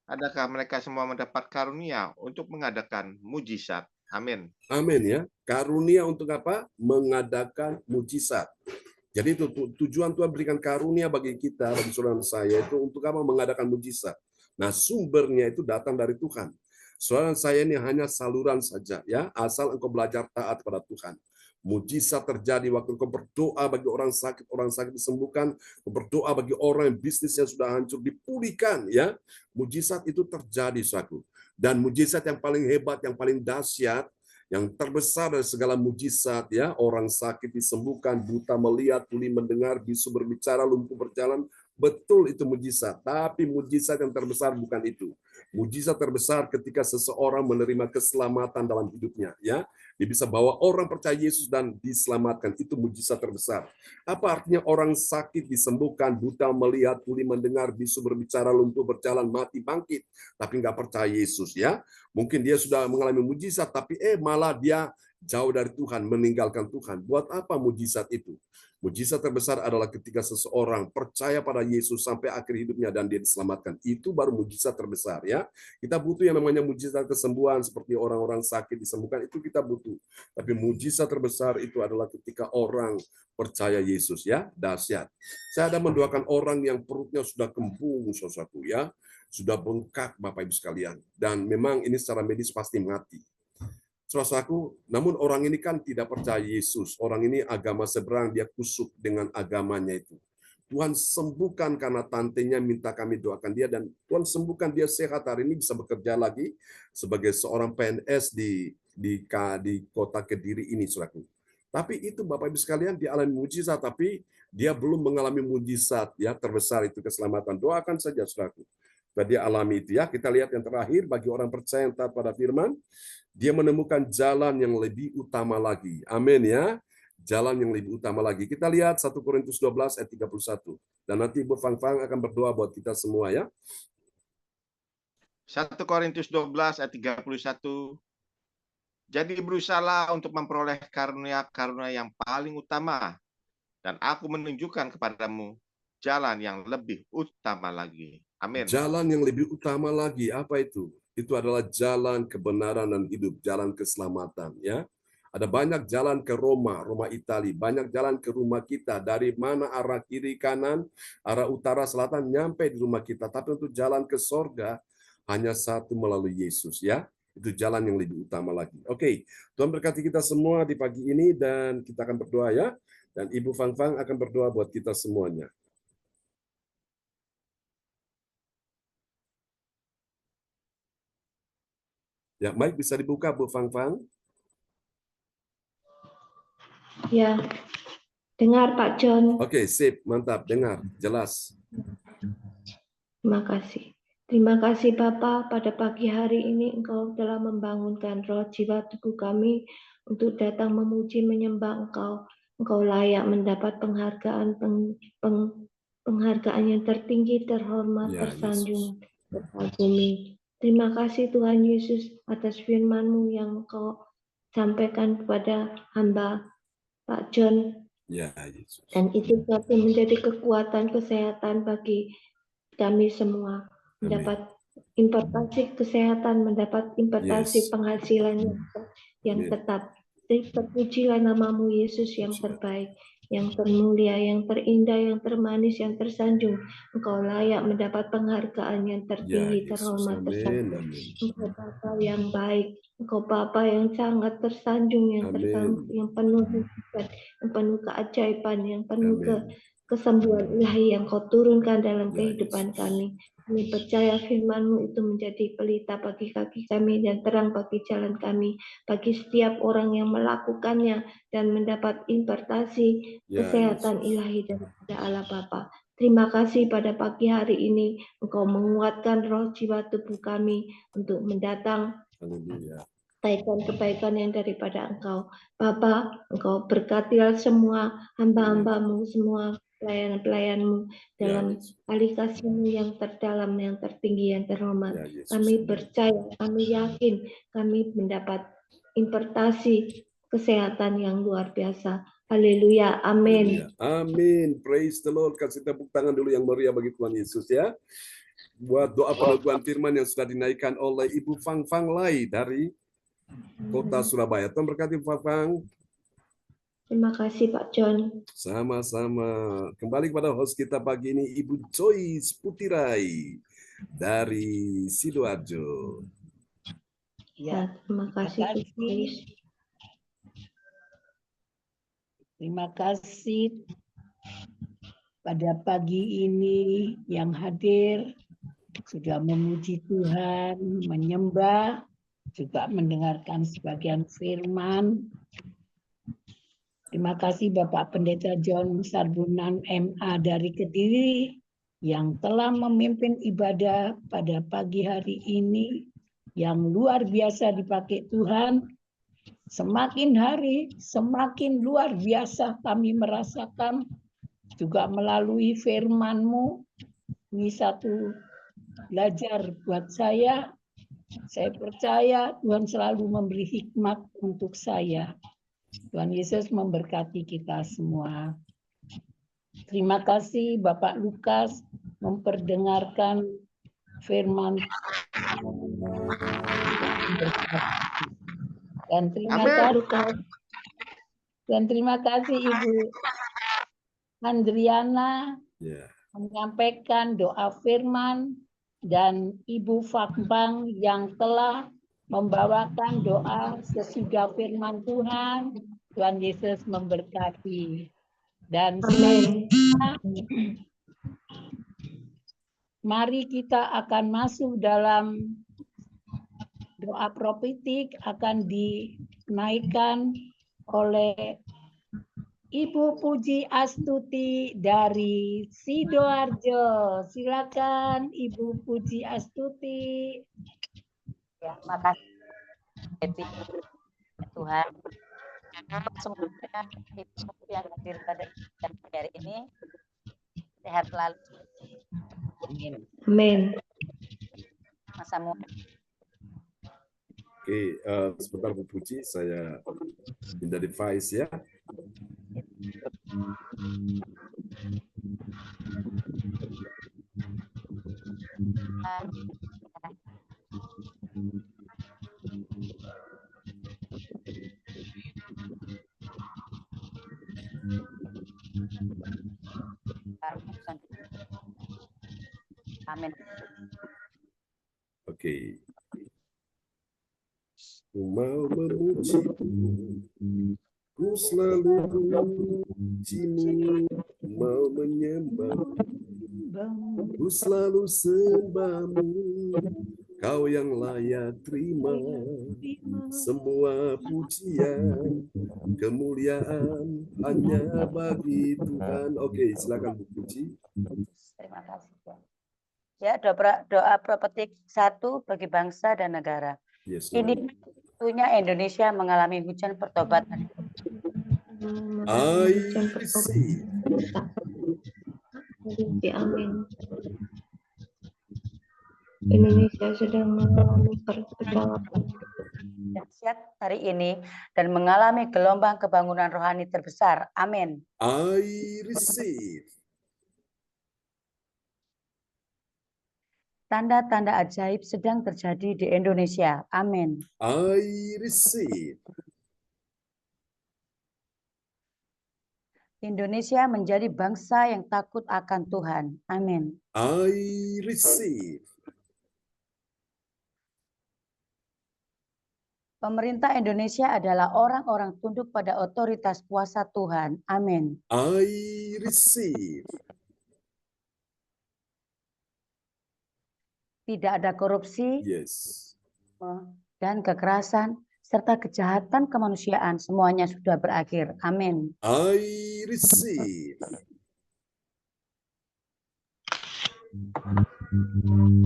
Adakah mereka semua mendapat karunia untuk mengadakan mujizat? Amin. Amin ya. Karunia untuk apa? Mengadakan mujizat. Jadi itu tujuan Tuhan berikan karunia bagi kita, bagi saudara saya itu untuk apa? Mengadakan mujizat. Nah, sumbernya itu datang dari Tuhan. Saudara saya ini hanya saluran saja ya, asal engkau belajar taat pada Tuhan. Mujizat terjadi waktu engkau berdoa bagi orang sakit disembuhkan, berdoa bagi orang yang bisnisnya sudah hancur dipulihkan ya. Mujizat itu terjadi saudaraku. Dan mujizat yang paling hebat, yang paling dahsyat, yang terbesar dari segala mujizat ya, orang sakit disembuhkan, buta melihat, tuli mendengar, bisu berbicara, lumpuh berjalan, betul itu mujizat. Tapi mujizat yang terbesar bukan itu. Mujizat terbesar ketika seseorang menerima keselamatan dalam hidupnya ya. Dia bisa bawa orang percaya Yesus dan diselamatkan. Itu mujizat terbesar. Apa artinya orang sakit disembuhkan, buta melihat, tuli mendengar, bisu berbicara, lumpuh berjalan, mati bangkit, tapi nggak percaya Yesus ya. Mungkin dia sudah mengalami mujizat, tapi malah dia jauh dari Tuhan, meninggalkan Tuhan. Buat apa mujizat itu? Mujizat terbesar adalah ketika seseorang percaya pada Yesus sampai akhir hidupnya dan dia diselamatkan. Itu baru mujizat terbesar ya. Kita butuh yang namanya mujizat kesembuhan seperti orang-orang sakit disembuhkan, itu kita butuh. Tapi mujizat terbesar itu adalah ketika orang percaya Yesus ya, dahsyat. Saya ada mendoakan orang yang perutnya sudah kembung, saudaraku ya, sudah bengkak Bapak Ibu sekalian, dan memang ini secara medis pasti mati. Saudaraku, namun orang ini kan tidak percaya Yesus. Orang ini agama seberang, dia kusuk dengan agamanya itu. Tuhan sembuhkan karena tantenya minta kami doakan dia, dan Tuhan sembuhkan dia sehat hari ini bisa bekerja lagi sebagai seorang PNS di kota Kediri ini, saudaraku. Tapi itu Bapak Ibu sekalian, dia alami mujizat, tapi dia belum mengalami mujizat ya terbesar itu keselamatan. Doakan saja saudaraku. Tadi alami itu ya. Kita lihat yang terakhir bagi orang percaya yang taat pada firman, dia menemukan jalan yang lebih utama lagi. Amin ya. Jalan yang lebih utama lagi. Kita lihat 1 Korintus 12 ayat 31. Dan nanti Ibu Fang akan berdoa buat kita semua ya. 1 Korintus 12 ayat 31. Jadi berusahalah untuk memperoleh karunia-karunia yang paling utama, dan aku menunjukkan kepadamu jalan yang lebih utama lagi. Amin. Jalan yang lebih utama lagi, apa itu? Itu adalah jalan kebenaran dan hidup, jalan keselamatan. Ya, ada banyak jalan ke Roma, Roma Italia, banyak jalan ke rumah kita. Dari mana arah kiri kanan, arah utara selatan, nyampe di rumah kita. Tapi untuk jalan ke sorga, hanya satu melalui Yesus. Ya, itu jalan yang lebih utama lagi. Oke, Tuhan berkati kita semua di pagi ini, dan kita akan berdoa ya. Dan Ibu Fang akan berdoa buat kita semuanya. Ya, Mike bisa dibuka Bu Fang. Ya, dengar Pak John. Oke, sip, mantap, dengar, jelas. Terima kasih. Terima kasih Bapa, pada pagi hari ini Engkau telah membangunkan roh jiwa tubuh kami untuk datang memuji menyembah Engkau. Engkau layak mendapat penghargaan penghargaan yang tertinggi, terhormat, Ya, tersanjung, terkagumi. Terima kasih Tuhan Yesus atas firman-Mu yang Engkau sampaikan kepada hamba Pak John. Ya, Yesus. Dan itu suatu menjadi kekuatan kesehatan bagi kami semua, mendapat impartasi kesehatan, mendapat impartasi penghasilan yang tetap. Terpujilah namamu Yesus yang terbaik, yang termulia, yang terindah, yang termanis, yang tersanjung. Engkau layak mendapat penghargaan yang tertinggi, terhormat, tersanjung. Engkau Bapa yang baik, Engkau Bapa yang sangat tersanjung, yang penuh hikmat, yang penuh keajaiban, yang penuh kesembuhan ilahi yang Kau turunkan dalam kehidupan kami. Kami percaya firman-Mu itu menjadi pelita bagi kaki kami dan terang bagi jalan kami, bagi setiap orang yang melakukannya dan mendapat impartasi kesehatan ilahi daripada Allah Bapa. Terima kasih pada pagi hari ini Engkau menguatkan roh jiwa tubuh kami untuk mendatang kebaikan-kebaikan yang daripada Engkau. Bapa, Engkau berkatilah semua hamba-hamba-Mu, semua pelayan-pelayan-Mu dalam alih kasih-Mu yang terdalam, yang tertinggi, yang terhormat. Kami percaya, kami yakin, kami mendapat impartasi kesehatan yang luar biasa. Haleluya, amin. Amin, praise the Lord. Kasih tepuk tangan dulu yang meriah bagi Tuhan Yesus ya. Buat doa peneguhan firman yang sudah dinaikkan oleh Ibu Fang Fang Lai dari Kota Surabaya. Tuhan berkati Fang Fang. Terima kasih Pak John. Sama-sama. Kembali kepada host kita pagi ini, Ibu Joyce Putirai dari Sidoarjo. Ya, terima kasih. Terima kasih pada pagi ini yang hadir sudah memuji Tuhan, menyembah, juga mendengarkan sebagian firman. Terima kasih Bapak Pendeta John Sarbunan MA dari Kediri yang telah memimpin ibadah pada pagi hari ini yang luar biasa dipakai Tuhan. Semakin hari semakin luar biasa kami merasakan juga melalui firman-Mu. Ini satu belajar buat saya. Saya percaya Tuhan selalu memberi hikmat untuk saya. Tuhan Yesus memberkati kita semua. Terima kasih Bapak Lukas memperdengarkan firman. Dan terima kasih Ibu Andriana menyampaikan doa firman dan Ibu Fakbang yang telah membawakan doa sesudah firman Tuhan. Tuhan Yesus memberkati. Dan mari kita akan masuk dalam doa profetik, akan dinaikkan oleh Ibu Puji Astuti dari Sidoarjo. Silakan Ibu Puji Astuti. Ya, makasih Tuhan. Semoga Ibu yang hadir pada hari ini sehat selalu. Amin. Mas Samuel. Oke, sebentar Bu Puji, saya pindah device ya. Amin. Oke. Ku mau memuji, ku selalu memujimu, mau menyembah, ku selalu sembahmu, Kau yang layak terima semua pujian, kemuliaan hanya bagi Tuhan. Oke, silakan Bu Puji. Terima kasih, Tuhan. Ya, doa propetik 1 bagi bangsa dan negara. Yes, Ini Lord. waktunya Indonesia mengalami hujan pertobatan. I receive. Amin. Indonesia sedang mengalami pertobatan. Dahsyat hari ini dan mengalami gelombang kebangunan rohani terbesar. Amin. I receive. Tanda-tanda ajaib sedang terjadi di Indonesia. Amin. I receive. Indonesia menjadi bangsa yang takut akan Tuhan. Amin. I receive. Pemerintah Indonesia adalah orang-orang tunduk pada otoritas kuasa Tuhan. Amin. I receive. Tidak ada korupsi Yes. dan kekerasan serta kejahatan kemanusiaan. Semuanya sudah berakhir. Amin. I receive.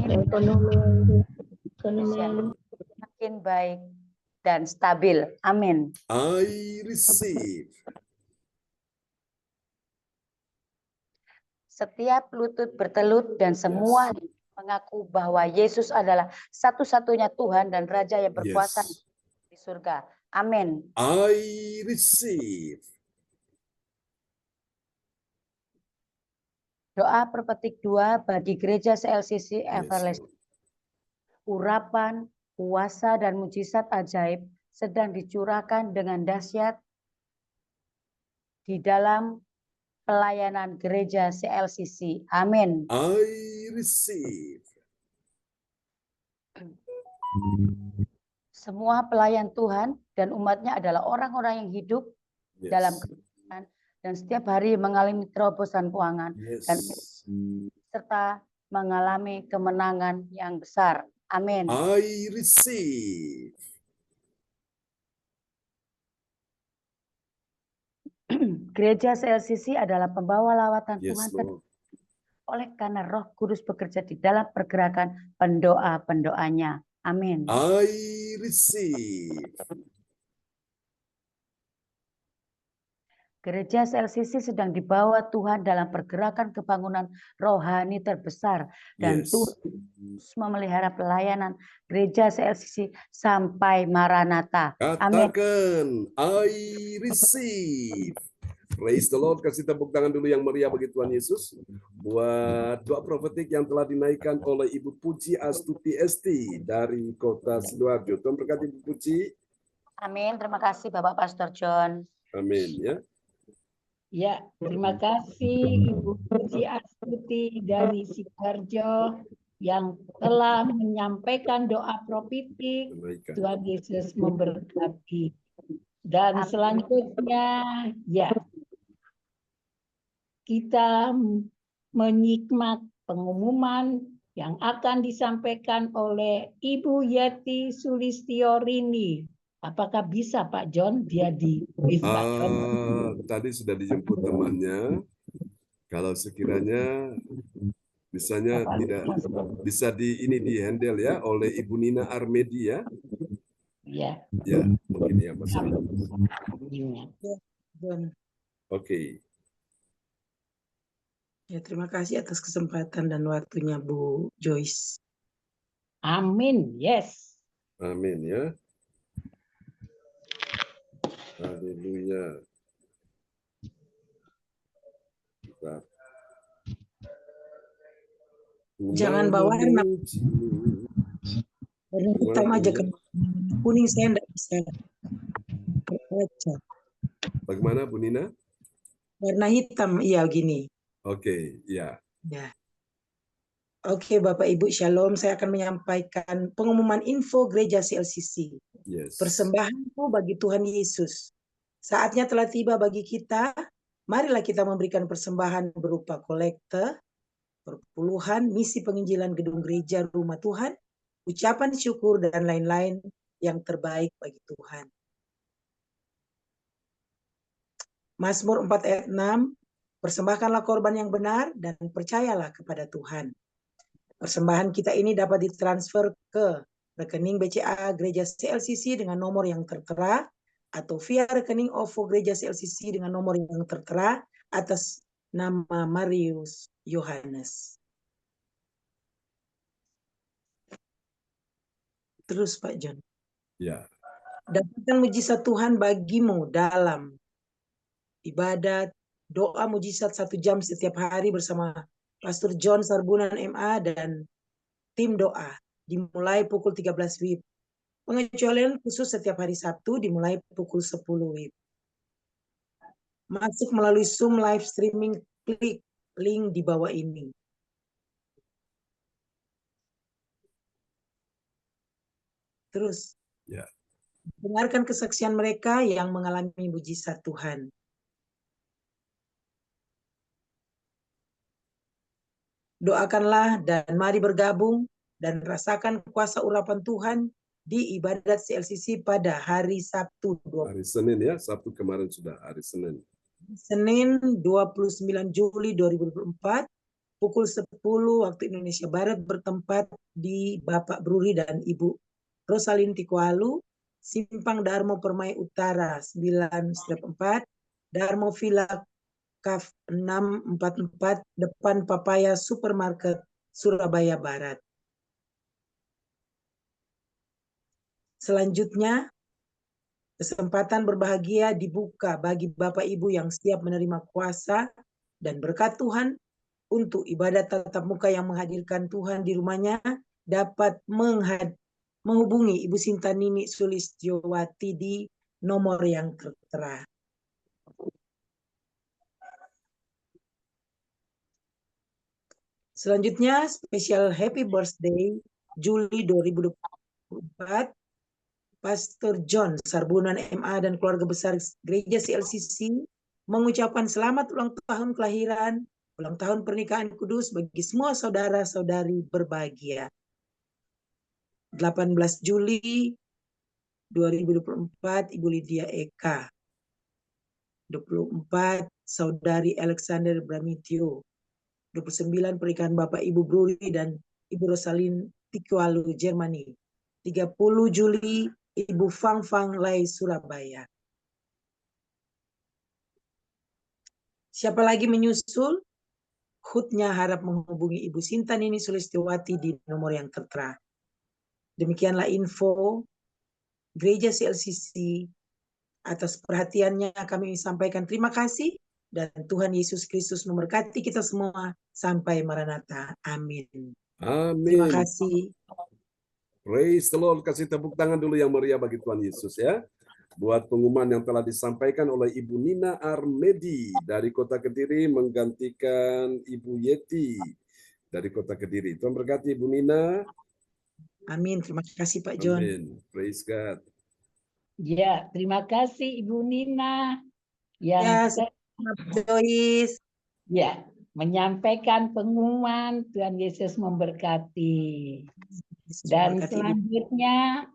Ekonomi Makin baik dan stabil. Amin. I receive. Setiap lutut bertelut dan semua mengaku bahwa Yesus adalah satu-satunya Tuhan dan Raja yang berkuasa Yes. di surga. Amin. I receive. Doa perpetik 2 bagi gereja CLCC Yes, Everlasting. Lord. Urapan, kuasa, dan mujizat ajaib sedang dicurahkan dengan dahsyat di dalam pelayanan gereja CLCC. Amin. I receive. Semua pelayan Tuhan dan umatnya adalah orang-orang yang hidup dalam Yes. kebenaran dan setiap hari mengalami terobosan keuangan dan Yes. serta mengalami kemenangan yang besar. Amin. I receive. Gereja CLCC adalah pembawa lawatan Tuhan Yes, Lord. oleh karena Roh Kudus bekerja di dalam pergerakan pendoa-pendoanya. Amin. I receive. Gereja CLCC sedang dibawa Tuhan dalam pergerakan kebangunan rohani terbesar dan Yes. Tuhan memelihara pelayanan gereja CLCC sampai Maranatha. Amin. Katakan, I receive. Praise the Lord. Kasih tepuk tangan dulu yang meriah bagi Tuhan Yesus. Buat doa profetik yang telah dinaikkan oleh Ibu Puji Astuti Esti dari kota Sidoarjo. Tuhan berkati Ibu Puji. Amin. Terima kasih Bapak Pastor John. Amin. Ya. Ya, terima kasih Ibu Puji Astuti dari Sidoarjo yang telah menyampaikan doa profetik. Kenaikan. Tuhan Yesus memberkati. Dan Amin. selanjutnya, ya, kita menyimak pengumuman yang akan disampaikan oleh Ibu Yeti Sulistiorini. Apakah bisa Pak John dia di Pak John? Tadi sudah dijemput temannya. Kalau sekiranya misalnya tidak bisa di handle ya oleh Ibu Nina Armedi ya. Ya. Ya, mungkin ya Mas. Oke. Ya, terima kasih atas kesempatan dan waktunya Bu Joyce. Amin. Yes. Amin ya. Haleluya. Jangan bawa warna hitam aja, ke kuning saya enggak bisa baca. Bagaimana Bu Nina? Warna hitam, iya gini. Oke, ya. Ya. Oke, Bapak Ibu Shalom, saya akan menyampaikan pengumuman info gereja CLCC. Yes. Persembahanku bagi Tuhan Yesus. Saatnya telah tiba bagi kita. Marilah kita memberikan persembahan berupa kolekte, perpuluhan, misi penginjilan gedung gereja rumah Tuhan, ucapan syukur, dan lain-lain yang terbaik bagi Tuhan. Mazmur 4 ayat 6, persembahkanlah korban yang benar dan percayalah kepada Tuhan. Persembahan kita ini dapat ditransfer ke rekening BCA Gereja CLCC dengan nomor yang tertera, atau via rekening OVO Gereja CLCC dengan nomor yang tertera atas nama Marius Yohanes. Terus Pak John. Ya. Dapatkan mujizat Tuhan bagimu dalam ibadat, doa mujizat 1 jam setiap hari bersama Pastor John Sarbunan MA dan tim doa dimulai pukul 13 WIB. Pengecualian khusus setiap hari Sabtu dimulai pukul 10 WIB. Masuk melalui Zoom live streaming, klik link di bawah ini. Terus, Ya. dengarkan kesaksian mereka yang mengalami mujizat Tuhan. Doakanlah dan mari bergabung dan rasakan kuasa urapan Tuhan di ibadat CLCC pada hari Sabtu. Hari Senin ya, Sabtu kemarin sudah hari Senin. Senin 29 Juli 2024 pukul 10 waktu Indonesia Barat bertempat di Bapak Bruri dan Ibu Rosalin Tikualu, Simpang Darmo Permai Utara 9-4, Darmo Villa Kaf 644, depan Papaya Supermarket Surabaya Barat. Selanjutnya, kesempatan berbahagia dibuka bagi Bapak Ibu yang siap menerima kuasa dan berkat Tuhan untuk ibadat tatap muka yang menghadirkan Tuhan di rumahnya, dapat menghubungi Ibu Sinta Nini Sulistyowati di nomor yang tertera. Selanjutnya, spesial Happy Birthday Juli 2024, Pastor John Sarbunan MA dan keluarga besar Gereja CLCC mengucapkan selamat ulang tahun kelahiran, ulang tahun pernikahan kudus bagi semua saudara-saudari berbahagia. 18 Juli 2024, Ibu Lydia Eka. 24, Saudari Alexander Bramitio. 29, pernikahan Bapak Ibu Bruri dan Ibu Rosalin Tikualu, Jermani. 30 Juli, Ibu Fang Fang Lai, Surabaya. Siapa lagi menyusul? Hutnya harap menghubungi Ibu Sinta Nini Sulistyowati di nomor yang tertera. Demikianlah info Gereja CLCC. Atas perhatiannya kami sampaikan terima kasih, dan Tuhan Yesus Kristus memberkati kita semua sampai Maranatha. Amin. Terima Amin. kasih. Praise the Lord. Kasih tepuk tangan dulu yang meriah bagi Tuhan Yesus ya. Buat pengumuman yang telah disampaikan oleh Ibu Nina Armedi dari Kota Kediri menggantikan Ibu Yeti dari Kota Kediri. Tuhan berkati Ibu Nina. Amin. Terima kasih Pak John. Amin. Praise God. Ya, terima kasih Ibu Nina Ya, yang Joyce. ya menyampaikan pengumuman. Tuhan Yesus memberkati. Dan selanjutnya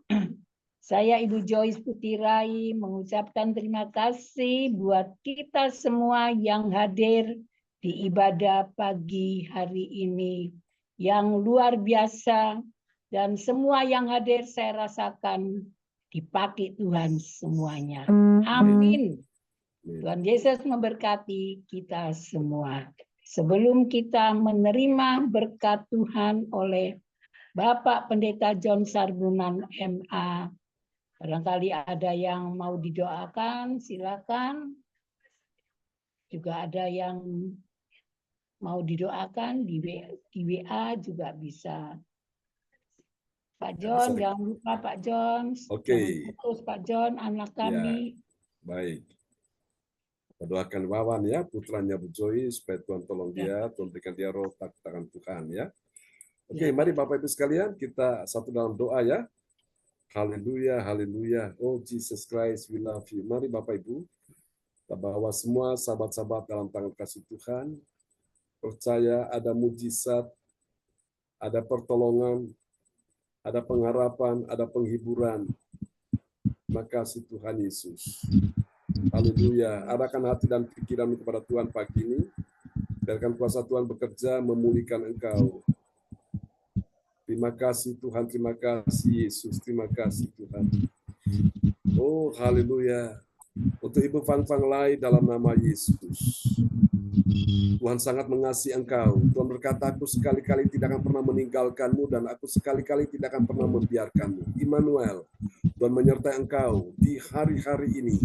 saya Ibu Joyce Putirai mengucapkan terima kasih buat kita semua yang hadir di ibadah pagi hari ini yang luar biasa, dan semua yang hadir saya rasakan dipakai Tuhan semuanya. Amin. Tuhan Yesus memberkati kita semua. Sebelum kita menerima berkat Tuhan oleh Bapak Pendeta John Sarbunan MA, barangkali ada yang mau didoakan, silakan. Juga ada yang mau didoakan di WA juga bisa. Pak John, jangan lupa Pak John. Oke. Jangan putus Pak John, anak kami. Ya, baik. Kita doakan Wawan ya, putranya Bu Joy, supaya Tuhan tolong dia, Tuhan berikan dia roh tangan Tuhan ya. Oke, mari Bapak Ibu sekalian, kita satu dalam doa ya. Haleluya, haleluya. Oh Jesus Christ, we love you. Mari Bapak Ibu, kita bawa semua sahabat-sahabat dalam tangan kasih Tuhan. Percaya ada mujizat, ada pertolongan, ada pengharapan, ada penghiburan. Terima kasih Tuhan Yesus. Haleluya. Arahkan hati dan pikiran kepada Tuhan pagi ini. Biarkan kuasa Tuhan bekerja memulihkan engkau. Terima kasih Tuhan, terima kasih Yesus, terima kasih Tuhan. Oh, haleluya. Untuk Ibu Fang Lai dalam nama Yesus. Tuhan sangat mengasihi engkau. Tuhan berkata, aku sekali-kali tidak akan pernah meninggalkanmu dan aku sekali-kali tidak akan pernah membiarkanmu. Immanuel, Tuhan menyertai engkau di hari-hari ini.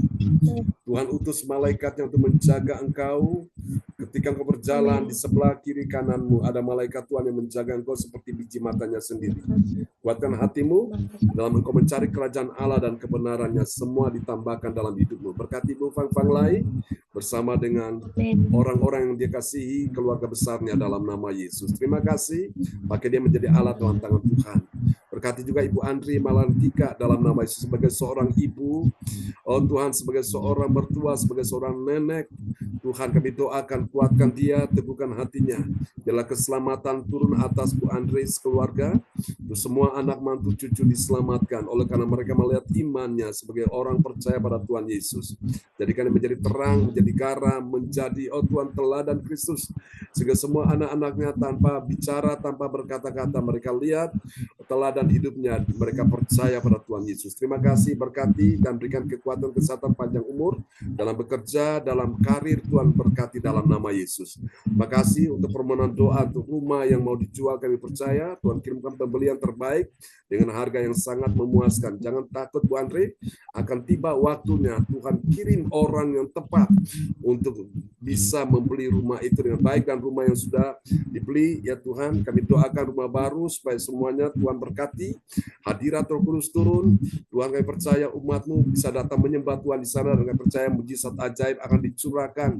Tuhan utus malaikatnya untuk menjaga engkau. Ketika engkau berjalan di sebelah kiri kananmu, ada malaikat Tuhan yang menjaga engkau seperti biji matanya sendiri. Kuatkan hatimu dalam engkau mencari kerajaan Allah dan kebenarannya, semua ditambahkan dalam hidupmu. Berkati Ibu Fang Lai bersama dengan orang-orang yang dia kasihi, keluarga besarnya dalam nama Yesus. Terima kasih, pakai dia menjadi alat dalam tangan Tuhan. Berkati juga Ibu Andri Malantika dalam nama Yesus sebagai seorang ibu. Oh Tuhan, sebagai seorang mertua, sebagai seorang nenek, Tuhan kami doakan, kuatkan dia, teguhkan hatinya. Biarlah keselamatan turun atas Bu Andri keluarga. Untuk semua anak mantu cucu diselamatkan oleh karena mereka melihat imannya sebagai orang percaya pada Tuhan Yesus. Jadikan dia menjadi terang, menjadi garam, menjadi oh Tuhan teladan Kristus. Sehingga semua anak-anaknya tanpa bicara, tanpa berkata-kata, mereka lihat teladan hidupnya, mereka percaya pada Tuhan Yesus. Terima kasih, berkati dan berikan kekuatan, kesehatan, panjang umur dalam bekerja, dalam karir. Tuhan berkati dalam nama Yesus. Terima kasih untuk permohonan doa untuk rumah yang mau dijual, kami percaya Tuhan kirimkan pembelian terbaik dengan harga yang sangat memuaskan. Jangan takut Bu Andre, akan tiba waktunya Tuhan kirim orang yang tepat untuk bisa membeli rumah itu dengan baik, dan rumah yang sudah dibeli ya Tuhan, kami doakan rumah baru supaya semuanya Tuhan berkati. Hadirat Roh Kudus turun. Tuhan, kami percaya umat-Mu bisa datang menyembah Tuhan di sana, dan kami percaya mujizat ajaib akan dicurahkan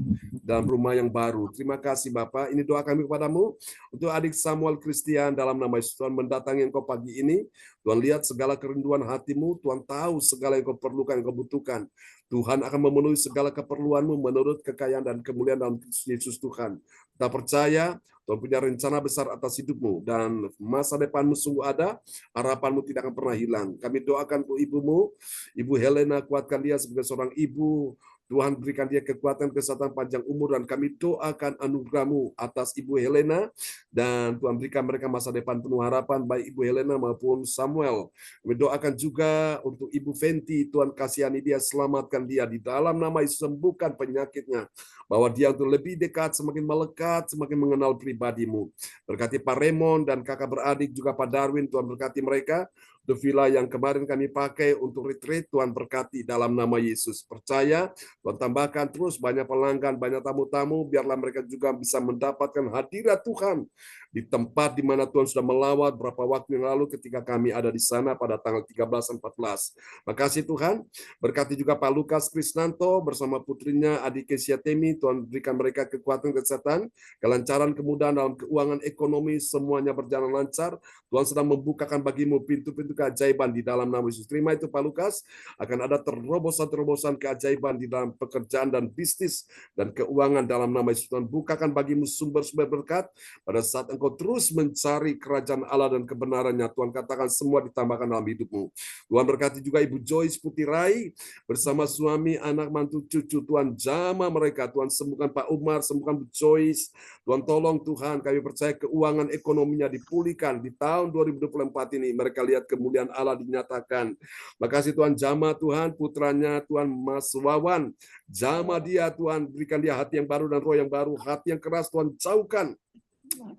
dalam rumah yang baru. Terima kasih Bapak. Ini doa kami kepadamu untuk adik Samuel Christian dalam nama Yesus. Tuhan mendatangi engkau pagi ini. Tuhan lihat segala kerinduan hatimu. Tuhan tahu segala yang kau perlukan, yang kau butuhkan. Tuhan akan memenuhi segala keperluanmu menurut kekayaan dan kemuliaan dalam Yesus Tuhan. Kita percaya Tuhan punya rencana besar atas hidupmu, dan masa depanmu sungguh ada, harapanmu tidak akan pernah hilang. Kami doakan untuk ibumu, Ibu Helena, kuatkan dia sebagai seorang ibu. Tuhan berikan dia kekuatan, kesehatan, panjang umur, dan kami doakan anugerah-Mu atas Ibu Helena, dan Tuhan berikan mereka masa depan penuh harapan, baik Ibu Helena maupun Samuel. Kami doakan juga untuk Ibu Fenty, Tuhan kasihani dia, selamatkan dia di dalam nama Yesus, sembuhkan penyakitnya, bahwa dia untuk lebih dekat, semakin melekat, semakin mengenal pribadi-Mu. Berkati Pak Raymond dan kakak beradik juga Pak Darwin, Tuhan berkati mereka. Untuk villa yang kemarin kami pakai untuk retreat, Tuhan berkati dalam nama Yesus. Percaya, Tuhan tambahkan terus banyak pelanggan, banyak tamu-tamu, biarlah mereka juga bisa mendapatkan hadirat Tuhan di tempat di mana Tuhan sudah melawat beberapa waktu yang lalu ketika kami ada di sana pada tanggal 13 dan 14. Makasih Tuhan. Berkati juga Pak Lukas Krisnanto bersama putrinya Adik Kesia Temi. Tuhan berikan mereka kekuatan, kesehatan, kelancaran, kemudahan dalam keuangan, ekonomi, semuanya berjalan lancar. Tuhan sedang membukakan bagimu pintu-pintu keajaiban di dalam nama Yesus. Terima itu Pak Lukas. Akan ada terobosan-terobosan keajaiban di dalam pekerjaan dan bisnis dan keuangan dalam nama Yesus. Tuhan bukakan bagimu sumber-sumber berkat pada saat engkau terus mencari kerajaan Allah dan kebenarannya. Tuhan katakan semua ditambahkan dalam hidupmu. Tuhan berkati juga Ibu Joyce Putirai bersama suami, anak, mantu, cucu. Tuhan jamah mereka. Tuhan sembuhkan Pak Umar, sembuhkan Bu Joyce. Tuhan tolong Tuhan, kami percaya keuangan ekonominya dipulihkan di tahun 2024 ini. Mereka lihat kemuliaan Allah dinyatakan. Makasih Tuhan, jamah Tuhan putranya Tuhan Mas Wawan. Jamah dia Tuhan, berikan dia hati yang baru dan roh yang baru. Hati yang keras Tuhan jauhkan.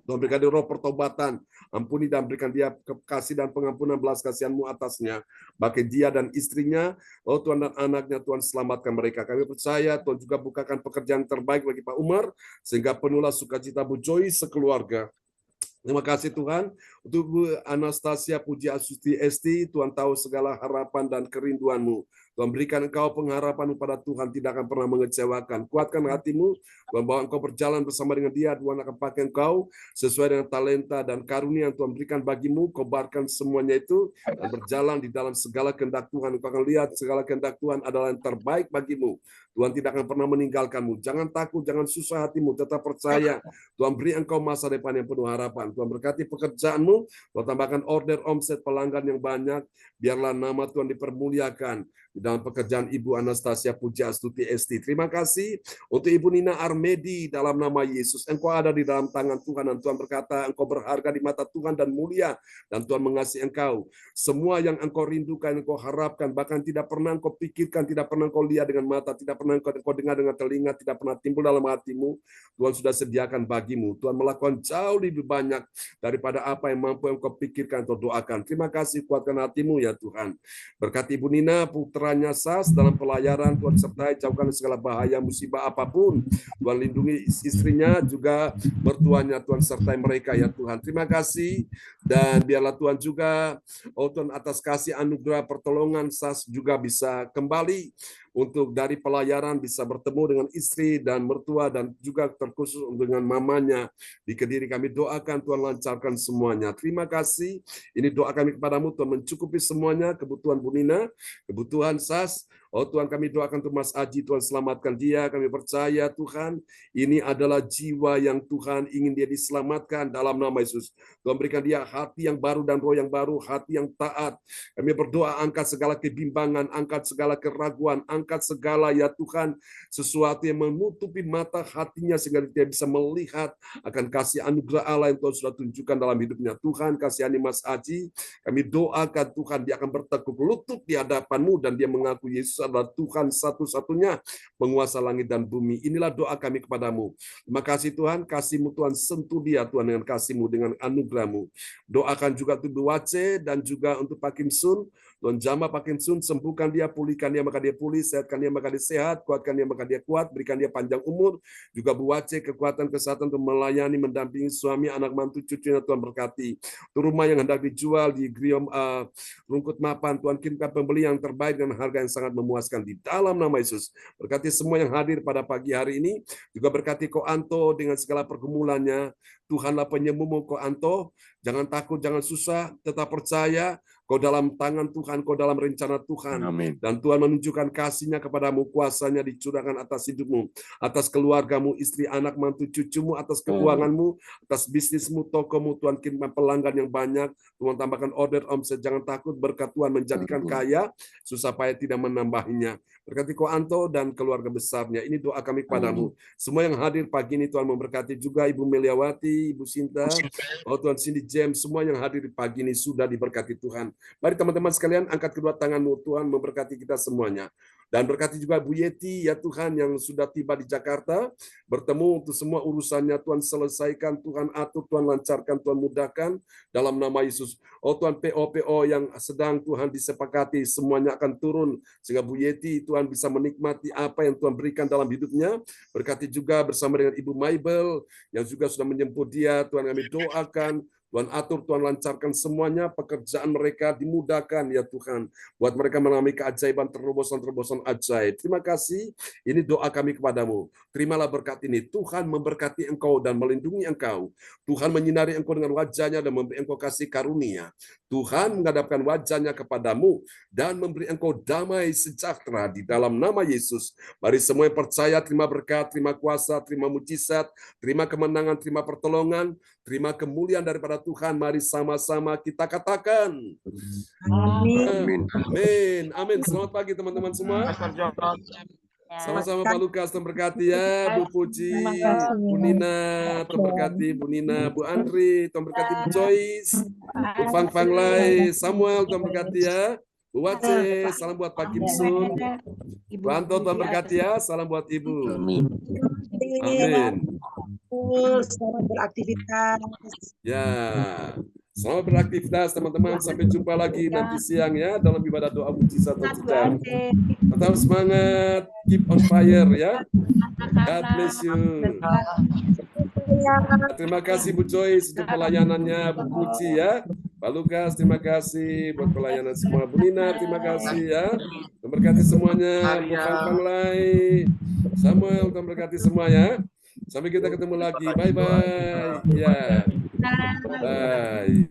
Tuhan berikan dia roh pertobatan. Ampuni dan berikan dia kasih dan pengampunan belas kasihan-Mu atasnya. Bagi dia dan istrinya, oh Tuhan, dan anaknya, Tuhan selamatkan mereka. Kami percaya Tuhan juga bukakan pekerjaan terbaik bagi Pak Umar, sehingga penuhlah sukacita Bu Joyce sekeluarga. Terima kasih Tuhan untuk Bu Anastasia Puji Asusti Esti. Tuhan tahu segala harapan dan kerinduan-Mu. Tuhan berikan engkau pengharapan pada Tuhan tidak akan pernah mengecewakan. Kuatkan hatimu, Tuhan bawa engkau berjalan bersama dengan dia. Tuhan akan pakai engkau sesuai dengan talenta dan karunia yang Tuhan berikan bagimu. Kobarkan semuanya itu dan berjalan di dalam segala kehendak Tuhan. Engkau akan lihat segala kehendak Tuhan adalah yang terbaik bagimu. Tuhan tidak akan pernah meninggalkanmu. Jangan takut, jangan susah hatimu, tetap percaya. Tuhan beri engkau masa depan yang penuh harapan. Tuhan berkati pekerjaanmu, Tuhan tambahkan order, omset, pelanggan yang banyak, biarlah nama Tuhan dipermuliakan di dalam pekerjaan Ibu Anastasia Pujiastuti Esti. Terima kasih untuk Ibu Nina Armedi dalam nama Yesus. Engkau ada di dalam tangan Tuhan dan Tuhan berkata engkau berharga di mata Tuhan dan mulia dan Tuhan mengasihi engkau. Semua yang engkau rindukan, engkau harapkan, bahkan tidak pernah engkau pikirkan, tidak pernah engkau lihat dengan mata, tidak pernah engkau dengar dengan telinga, tidak pernah timbul dalam hatimu, Tuhan sudah sediakan bagimu. Tuhan melakukan jauh lebih banyak daripada apa yang mampu engkau pikirkan atau doakan. Terima kasih, kuatkan hatimu ya Tuhan. Berkati Ibu Nina, putranya Sas dalam pelayaran, Tuhan sertai, jauhkan segala bahaya, musibah apapun. Tuhan lindungi istrinya, juga mertuanya, Tuhan sertai mereka ya Tuhan. Terima kasih, dan biarlah Tuhan juga, oh Tuhan, atas kasih anugerah pertolongan Sas juga bisa kembali untuk dari pelayaran bisa bertemu dengan istri dan mertua dan juga terkhusus dengan mamanya di Kediri. Kami doakan Tuhan lancarkan semuanya. Terima kasih. Ini doa kami kepadamu, Tuhan mencukupi semuanya, kebutuhan Bu Nina, kebutuhan Sas. Oh Tuhan, kami doakan untuk Mas Aji, Tuhan selamatkan dia. Kami percaya Tuhan, ini adalah jiwa yang Tuhan ingin dia diselamatkan dalam nama Yesus. Tuhan berikan dia hati yang baru dan roh yang baru, hati yang taat. Kami berdoa, angkat segala kebimbangan, angkat segala keraguan, angkat segala ya Tuhan, sesuatu yang menutupi mata hatinya sehingga dia bisa melihat akan kasih anugerah Allah yang Tuhan sudah tunjukkan dalam hidupnya. Tuhan, kasihani Mas Aji. Kami doakan Tuhan, dia akan bertekuk lutut di hadapan-Mu dan dia mengaku Yesus adalah Tuhan satu-satunya penguasa langit dan bumi. Inilah doa kami kepadamu. Terima kasih Tuhan, kasih-Mu Tuhan sentuh dia Tuhan dengan kasih-Mu, dengan anugerah-Mu. Doakan juga untuk Bu Wace dan juga untuk Pak Kim Sun. Tuhan jamah Pak Kim Sun, sembuhkan dia, pulihkan dia maka dia pulih, sehatkan dia maka dia sehat, kuatkan dia maka dia kuat, berikan dia panjang umur. Juga Bu Wace kekuatan kesehatan untuk melayani, mendampingi suami, anak mantu, cucunya Tuhan berkati. Itu rumah yang hendak dijual di Griom Rungkut Mapan, Tuhan kirimkan pembeli yang terbaik dengan harga yang sangat memuaskan di dalam nama Yesus. Berkati semua yang hadir pada pagi hari ini, juga berkati Ko Anto dengan segala pergumulannya. Tuhanlah penyembuhmu Ko Anto, jangan takut, jangan susah, tetap percaya. Kau dalam tangan Tuhan, kau dalam rencana Tuhan. Amin. Dan Tuhan menunjukkan kasih-Nya kepadamu, kuasa-Nya dicurahkan atas hidupmu, atas keluargamu, istri, anak, mantu, cucumu, atas keuanganmu, atas bisnismu, tokomu. Tuhan kirimkan pelanggan yang banyak, Tuhan tambahkan order, omset, jangan takut, berkat Tuhan menjadikan kaya, susah payah tidak menambahinya. Berkati Ko Anto dan keluarga besarnya. Ini doa kami kepadamu. Semua yang hadir pagi ini Tuhan memberkati juga Ibu Meliawati, Ibu Sinta, oh Tuhan Cindy James, semua yang hadir di pagi ini sudah diberkati Tuhan. Mari teman-teman sekalian, angkat kedua tanganmu, Tuhan memberkati kita semuanya. Dan berkati juga Bu Yeti, ya Tuhan, yang sudah tiba di Jakarta, bertemu untuk semua urusannya, Tuhan selesaikan, Tuhan atur, Tuhan lancarkan, Tuhan mudahkan, dalam nama Yesus. Oh Tuhan, PO-PO yang sedang Tuhan disepakati, semuanya akan turun, sehingga Bu Yeti, Tuhan bisa menikmati apa yang Tuhan berikan dalam hidupnya. Berkati juga bersama dengan Ibu Maibel, yang juga sudah menjemput dia, Tuhan kami doakan, Tuhan atur, Tuhan lancarkan semuanya, pekerjaan mereka dimudahkan ya Tuhan. Buat mereka mengalami keajaiban, terobosan-terobosan ajaib. Terima kasih, ini doa kami kepadamu. Terimalah berkat ini, Tuhan memberkati engkau dan melindungi engkau. Tuhan menyinari engkau dengan wajah-Nya dan memberi engkau kasih karunia. Tuhan menghadapkan wajah-Nya kepadamu dan memberi engkau damai sejahtera di dalam nama Yesus. Mari semua yang percaya, terima berkat, terima kuasa, terima mujizat, terima kemenangan, terima pertolongan, terima kemuliaan daripada Tuhan. Mari sama-sama kita katakan. Amin. Amin. Amin. Selamat pagi teman-teman semua. Pastor John. Sama-sama Pak Lukas, terberkati ya. Bu Puji, Bu Nina, terberkati. Bu Nina, Bu Andri, terberkati. Bu Joyce, Bu Fang Fang Lai, Samuel, terberkati ya. Bu Wace, salam buat Pak Kim Sun. Bu Anto, terberkati ya. Salam buat Ibu. Amin. Amin. Selamat beraktivitas. Ya, selamat beraktivitas teman-teman. Sampai jumpa lagi nanti siang ya dalam ibadah doa mujizat terjadi. Tetap semangat, keep on fire ya. God bless you. Terima kasih Bu Joyce untuk pelayanannya, Bu Puji ya. Pak Lukas, terima kasih buat pelayanan semua. Bu Nina, terima kasih ya. Memberkati semuanya. Bu Fang Lai, Samuel, memberkati semuanya. Sampai kita ketemu lagi. Bye-bye. Ya. Bye.